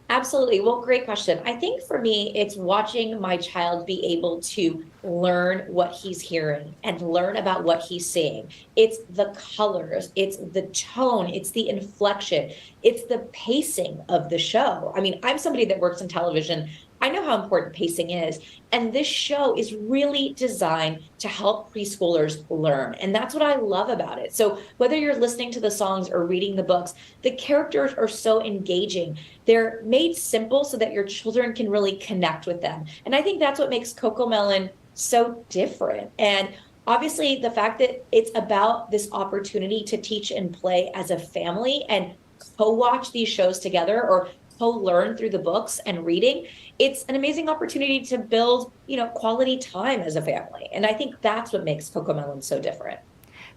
Absolutely. Well, great question. I think for me, it's watching my child be able to learn what he's hearing and learn about what he's seeing. It's the colors, it's the tone, it's the inflection, it's the pacing of the show. I mean, I'm somebody that works in television. I know how important pacing is. And this show is really designed to help preschoolers learn. And that's what I love about it. So whether you're listening to the songs or reading the books, the characters are so engaging. They're made simple so that your children can really connect with them. And I think that's what makes Cocomelon so different. And obviously the fact that it's about this opportunity to teach and play as a family and co-watch these shows together or co-learn through the books and reading, it's an amazing opportunity to build, quality time as a family. And I think that's what makes Cocomelon so different.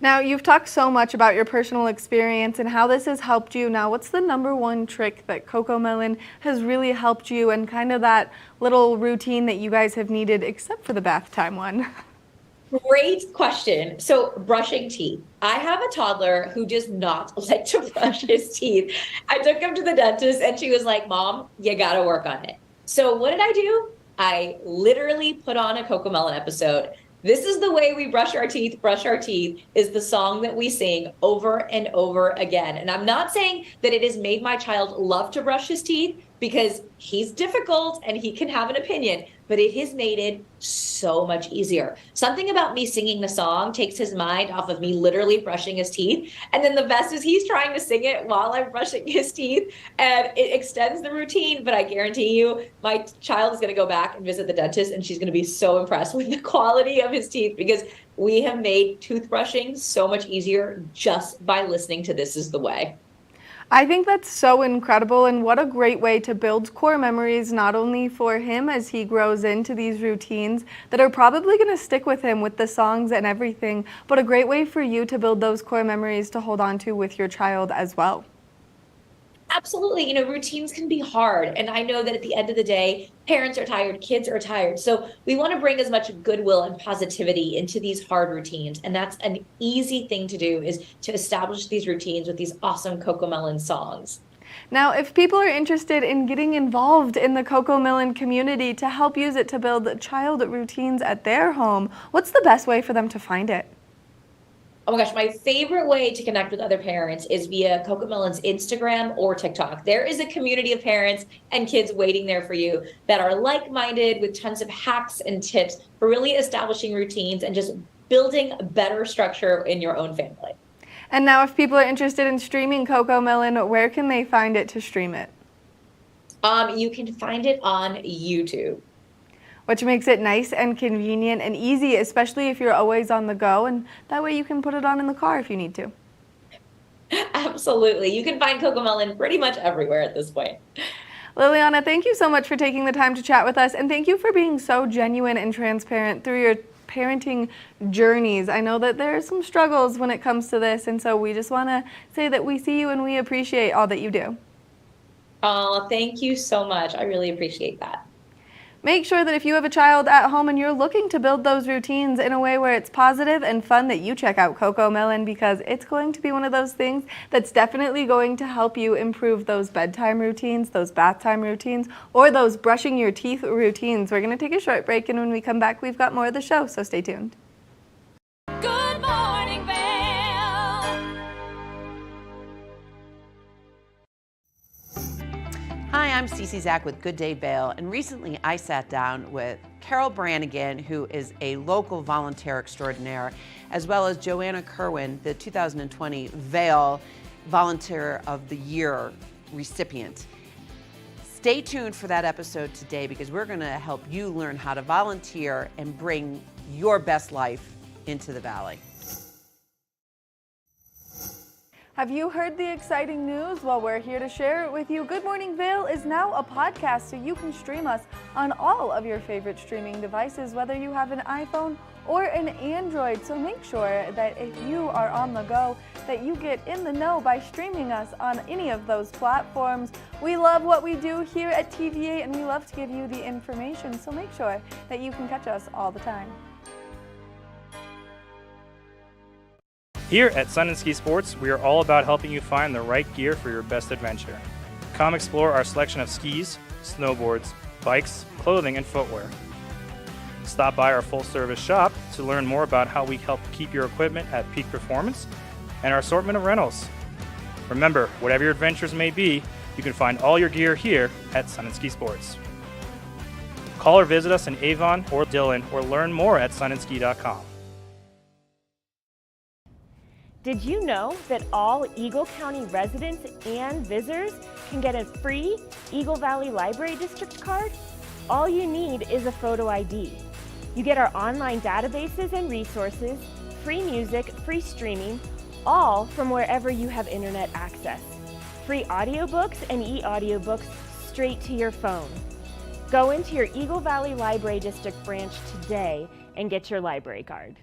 Now, you've talked so much about your personal experience and how this has helped you. Now, what's the number one trick that Cocomelon has really helped you and kind of that little routine that you guys have needed, except for the bath time one? Great question. So brushing teeth. I have a toddler who does not like to brush his teeth. I took him to the dentist and she was like, Mom, you got to work on it. So what did I do? I literally put on a Cocomelon episode. This is the way we brush our teeth is the song that we sing over and over again. And I'm not saying that it has made my child love to brush his teeth because he's difficult and he can have an opinion, but it has made it so much easier. Something about me singing the song takes his mind off of me literally brushing his teeth. And then the best is he's trying to sing it while I'm brushing his teeth, and it extends the routine. But I guarantee you, my child is going to go back and visit the dentist and she's going to be so impressed with the quality of his teeth because we have made toothbrushing so much easier just by listening to This Is the Way. I think that's so incredible, and what a great way to build core memories, not only for him as he grows into these routines that are probably going to stick with him with the songs and everything, but a great way for you to build those core memories to hold on to with your child as well. Absolutely. Routines can be hard. And I know that at the end of the day, parents are tired, kids are tired. So we want to bring as much goodwill and positivity into these hard routines. And that's an easy thing to do, is to establish these routines with these awesome Cocomelon songs. Now, if people are interested in getting involved in the CoComelon community to help use it to build child routines at their home, what's the best way for them to find it? Oh my gosh, my favorite way to connect with other parents is via CoComelon's Instagram or TikTok. There is a community of parents and kids waiting there for you that are like-minded with tons of hacks and tips for really establishing routines and just building a better structure in your own family. And now if people are interested in streaming CoComelon, where can they find it to stream it? You can find it on YouTube. Which makes it nice and convenient and easy, especially if you're always on the go, and that way you can put it on in the car if you need to. Absolutely. You can find CoComelon pretty much everywhere at this point. Liliana, thank you so much for taking the time to chat with us, and thank you for being so genuine and transparent through your parenting journeys. I know that there are some struggles when it comes to this, and so we just want to say that we see you and we appreciate all that you do. Oh, thank you so much. I really appreciate that. Make sure that if you have a child at home and you're looking to build those routines in a way where it's positive and fun, that you check out CoComelon, because it's going to be one of those things that's definitely going to help you improve those bedtime routines, those bath time routines, or those brushing your teeth routines. We're going to take a short break, and when we come back, we've got more of the show, so stay tuned. Good morning, Vail. Hi, I'm Cece Zach with Good Day Vail, and recently I sat down with Carol Brannigan, who is a local volunteer extraordinaire, as well as Joanna Kerwin, the 2020 Vail Volunteer of the Year recipient. Stay tuned for that episode today, because we're going to help you learn how to volunteer and bring your best life into the Valley. Have you heard the exciting news? Well, we're here to share it with you. Good Morning Vail is now a podcast, so you can stream us on all of your favorite streaming devices, whether you have an iPhone or an Android. So make sure that if you are on the go, that you get in the know by streaming us on any of those platforms. We love what we do here at TVA, and we love to give you the information, so make sure that you can catch us all the time. Here at Sun and Ski Sports, we are all about helping you find the right gear for your best adventure. Come explore our selection of skis, snowboards, bikes, clothing, and footwear. Stop by our full-service shop to learn more about how we help keep your equipment at peak performance and our assortment of rentals. Remember, whatever your adventures may be, you can find all your gear here at Sun and Ski Sports. Call or visit us in Avon or Dillon, or learn more at sunandski.com. Did you know that all Eagle County residents and visitors can get a free Eagle Valley Library District card? All you need is a photo ID. You get our online databases and resources, free music, free streaming, all from wherever you have internet access. Free audiobooks and e-audiobooks straight to your phone. Go into your Eagle Valley Library District branch today and get your library card.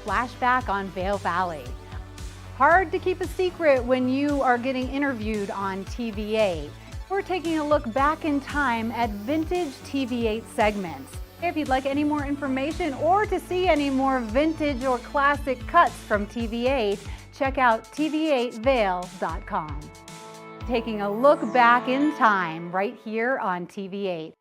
Flashback on Vail Valley. Hard to keep a secret when you are getting interviewed on TV8. We're taking a look back in time at vintage TV8 segments. If you'd like any more information or to see any more vintage or classic cuts from TV8, check out tv8vail.com. Taking a look back in time right here on TV8.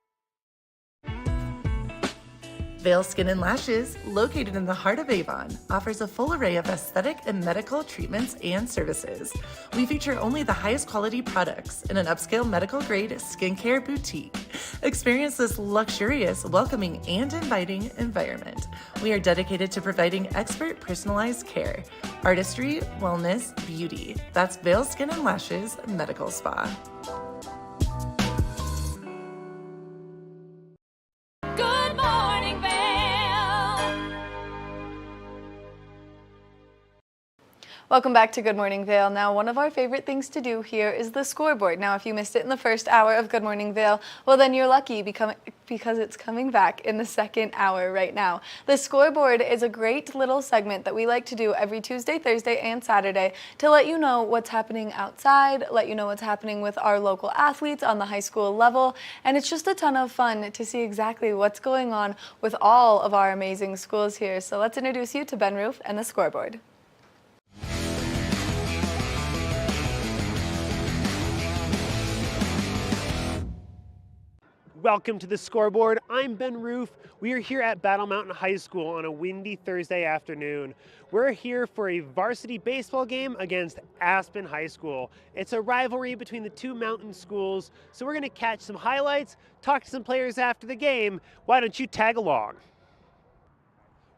Vail Skin and Lashes, located in the heart of Avon, offers a full array of aesthetic and medical treatments and services. We feature only the highest quality products in an upscale medical-grade skincare boutique. Experience this luxurious, welcoming, and inviting environment. We are dedicated to providing expert personalized care, artistry, wellness, beauty. That's Vail Skin and Lashes Medical Spa. Good morning, Vail. Welcome back to Good Morning Vail. Now, one of our favorite things to do here is the scoreboard. Now, if you missed it in the first hour of Good Morning Vail, well, then you're lucky because it's coming back in the second hour right now. The scoreboard is a great little segment that we like to do every Tuesday, Thursday, and Saturday to let you know what's happening outside, let you know what's happening with our local athletes on the high school level, and it's just a ton of fun to see exactly what's going on with all of our amazing schools here. So let's introduce you to Ben Roof and the scoreboard. Welcome to the Scoreboard. I'm Ben Roof. We are here at Battle Mountain High School on a windy Thursday afternoon. We're here for a varsity baseball game against Aspen High School. It's a rivalry between the two mountain schools, so we're going to catch some highlights, talk to some players after the game. Why don't you tag along?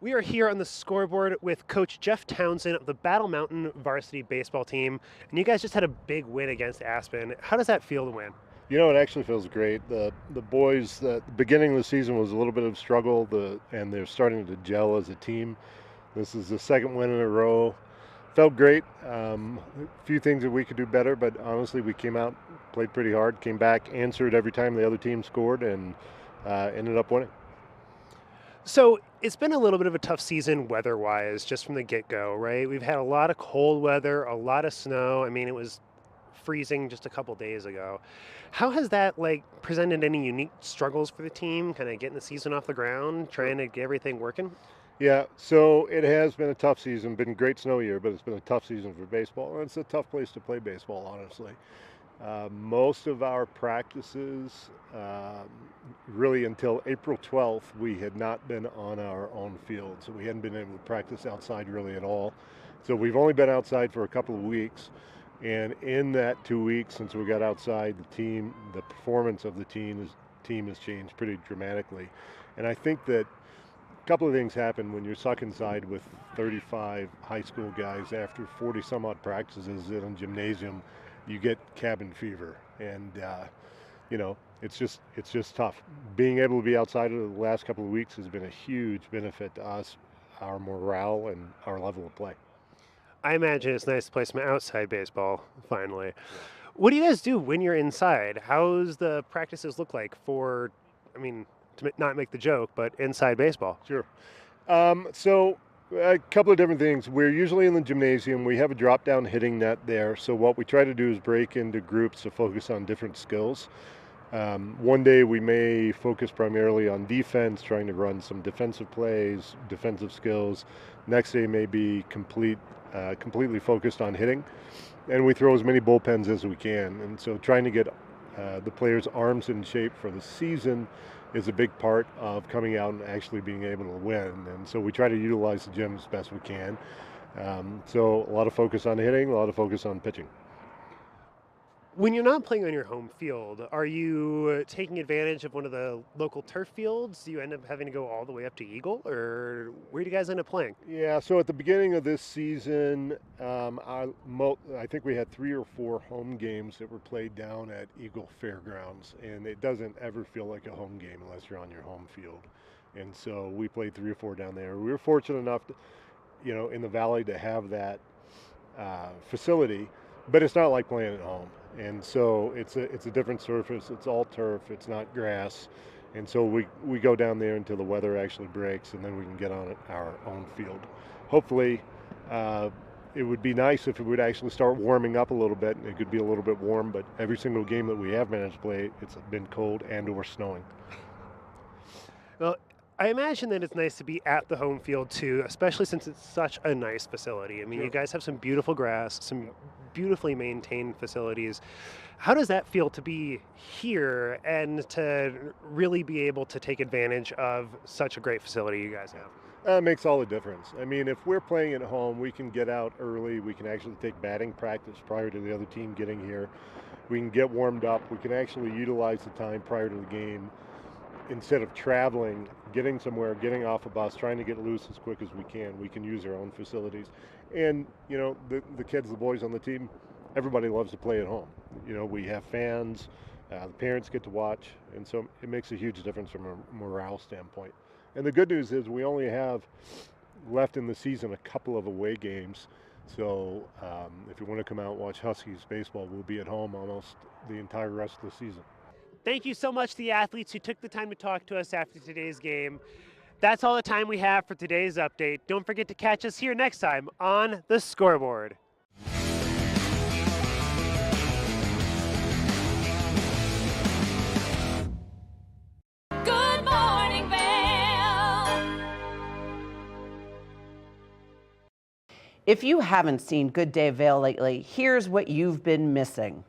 We are here on the Scoreboard with Coach Jeff Townsend of the Battle Mountain varsity baseball team, and you guys just had a big win against Aspen. How does that feel to win? You know, it actually feels great. The boys, the beginning of the season was a little bit of a struggle, and they're starting to gel as a team. This is the second win in a row. Felt great. A few things that we could do better, but honestly, we came out, played pretty hard, came back, answered every time the other team scored, and ended up winning. So it's been a little bit of a tough season weather-wise, just from the get-go, right? We've had a lot of cold weather, a lot of snow. I mean, it was freezing just a couple days ago. How has that presented any unique struggles for the team, kind of getting the season off the ground, trying to get everything working? Yeah, so it has been a tough season, been a great snow year, but it's been a tough season for baseball. And it's a tough place to play baseball, honestly. Most of our practices, really until April 12th, we had not been on our own field. So we hadn't been able to practice outside really at all. So we've only been outside for a couple of weeks. And in that 2 weeks since we got outside, the performance of the team has changed pretty dramatically. And I think that a couple of things happen when you're stuck inside with 35 high school guys after 40 some odd practices in a gymnasium. You get cabin fever, and it's just tough. Being able to be outside of the last couple of weeks has been a huge benefit to us, our morale, and our level of play. I imagine it's nice to play some outside baseball, finally. Yeah. What do you guys do when you're inside? How's the practices look like for, to not make the joke, but inside baseball? Sure. So a couple of different things. We're usually in the gymnasium. We have a drop-down hitting net there. So what we try to do is break into groups to focus on different skills. One day we may focus primarily on defense, trying to run some defensive plays, defensive skills. Next day may be completely focused on hitting, and we throw as many bullpens as we can. And so trying to get the players' arms in shape for the season is a big part of coming out and actually being able to win. And so we try to utilize the gym as best we can. So a lot of focus on hitting, a lot of focus on pitching. When you're not playing on your home field, are you taking advantage of one of the local turf fields? Do you end up having to go all the way up to Eagle, or where do you guys end up playing? Yeah, so at the beginning of this season, I think we had 3 or 4 home games that were played down at Eagle Fairgrounds, and it doesn't ever feel like a home game unless you're on your home field. And so we played 3 or 4 down there. We were fortunate enough, in the valley to have that facility, but it's not like playing at home. And so it's a different surface. It's all turf. It's not grass. And so we go down there until the weather actually breaks, and then we can get on our own field. Hopefully, it would be nice if it would actually start warming up a little bit. It could be a little bit warm, but every single game that we have managed to play, it's been cold and or snowing. Well, I imagine that it's nice to be at the home field too, especially since it's such a nice facility. I mean, You guys have some beautiful grass, some beautifully maintained facilities. How does that feel to be here and to really be able to take advantage of such a great facility you guys have? It makes all the difference. I mean, if we're playing at home, we can get out early. We can actually take batting practice prior to the other team getting here. We can get warmed up. We can actually utilize the time prior to the game. Instead of traveling, getting somewhere, getting off a bus, trying to get loose as quick as we can use our own facilities. And, the kids, the boys on the team, everybody loves to play at home. We have fans, the parents get to watch, and so it makes a huge difference from a morale standpoint. And the good news is we only have left in the season a couple of away games. So if you want to come out and watch Huskies baseball, we'll be at home almost the entire rest of the season. Thank you so much to the athletes who took the time to talk to us after today's game. That's all the time we have for today's update. Don't forget to catch us here next time on The Scoreboard. Good morning, Vail. If you haven't seen Good Day Vail lately, here's what you've been missing.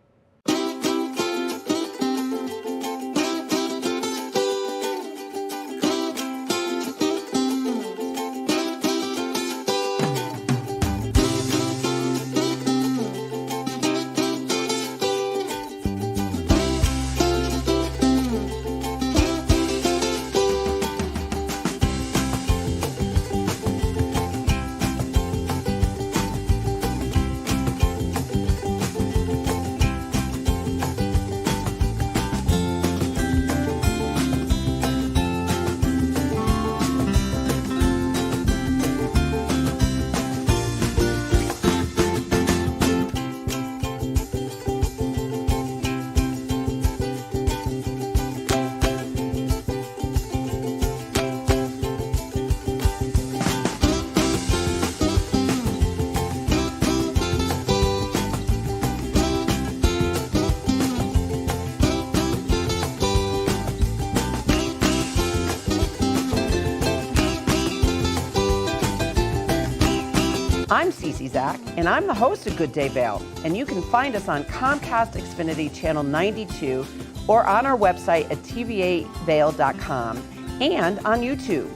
I'm Cece Zach, and I'm the host of Good Day Vail, and you can find us on Comcast Xfinity Channel 92 or on our website at tvavail.com and on YouTube.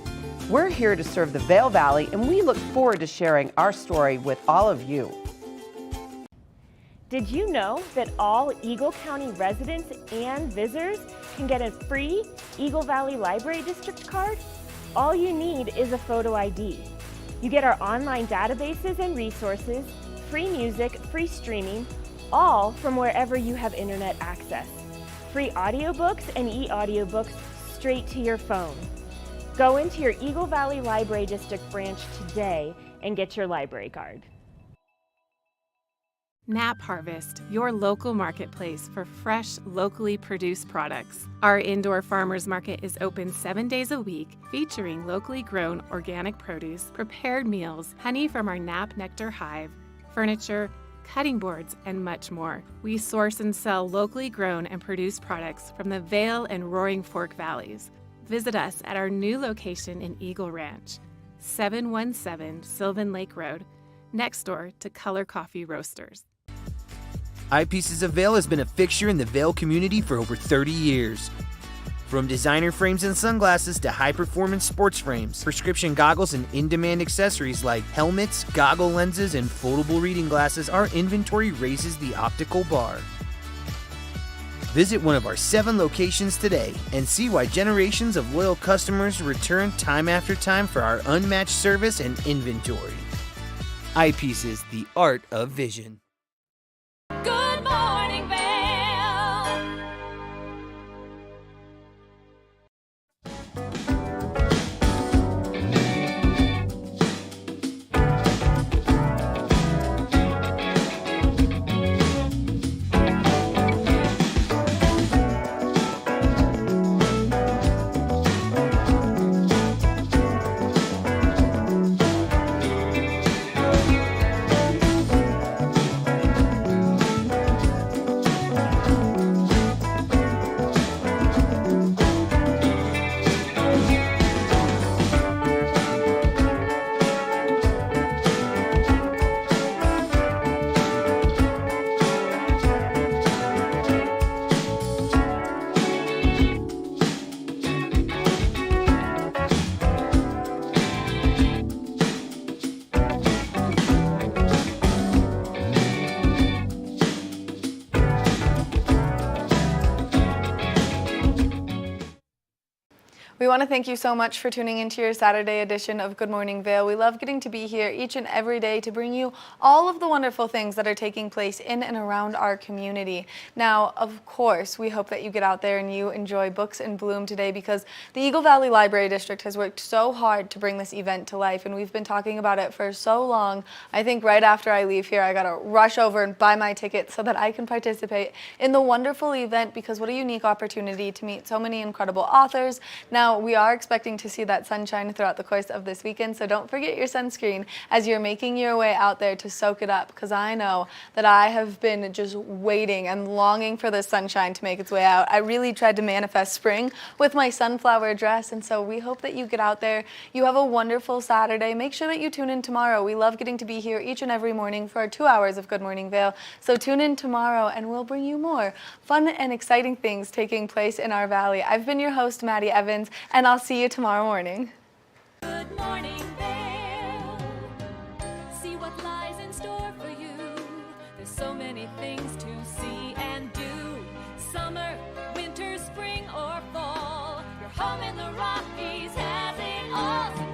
We're here to serve the Vail Valley, and we look forward to sharing our story with all of you. Did you know that all Eagle County residents and visitors can get a free Eagle Valley Library District card? All you need is a photo ID. You get our online databases and resources, free music, free streaming, all from wherever you have internet access. Free audiobooks and e-audiobooks straight to your phone. Go into your Eagle Valley Library District branch today and get your library card. Nap Harvest, your local marketplace for fresh, locally produced products. Our indoor farmers market is open 7 days a week, featuring locally grown organic produce, prepared meals, honey from our Nap Nectar hive, furniture, cutting boards, and much more. We source and sell locally grown and produced products from the Vail and Roaring Fork Valleys. Visit us at our new location in Eagle Ranch, 717 Sylvan Lake Road, next door to Color Coffee Roasters. Eyepieces of Vail has been a fixture in the Vail community for over 30 years. From designer frames and sunglasses to high-performance sports frames, prescription goggles, and in-demand accessories like helmets, goggle lenses, and foldable reading glasses, our inventory raises the optical bar. Visit one of our 7 locations today and see why generations of loyal customers return time after time for our unmatched service and inventory. Eyepieces, the art of vision. Good morning, Vail. want to thank you so much for tuning into your Saturday edition of Good Morning Vail. We love getting to be here each and every day to bring you all of the wonderful things that are taking place in and around our community. Now, of course, we hope that you get out there and you enjoy Books in Bloom today, because the Eagle Valley Library District has worked so hard to bring this event to life, and we've been talking about it for so long. I think right after I leave here, I got to rush over and buy my ticket so that I can participate in the wonderful event, because what a unique opportunity to meet so many incredible authors. Now, we are expecting to see that sunshine throughout the course of this weekend, so don't forget your sunscreen as you're making your way out there to soak it up, because I know that I have been just waiting and longing for the sunshine to make its way out. I really tried to manifest spring with my sunflower dress, and so we hope that you get out there. You have a wonderful Saturday. Make sure that you tune in tomorrow. We love getting to be here each and every morning for our 2 hours of Good Morning Vail, so tune in tomorrow and we'll bring you more fun and exciting things taking place in our valley. I've been your host, Maddie Evans, and I'll see you tomorrow morning. Good morning, Vail. See what lies in store for you. There's so many things to see and do. Summer, winter, spring, or fall. Your home in the Rockies has it all.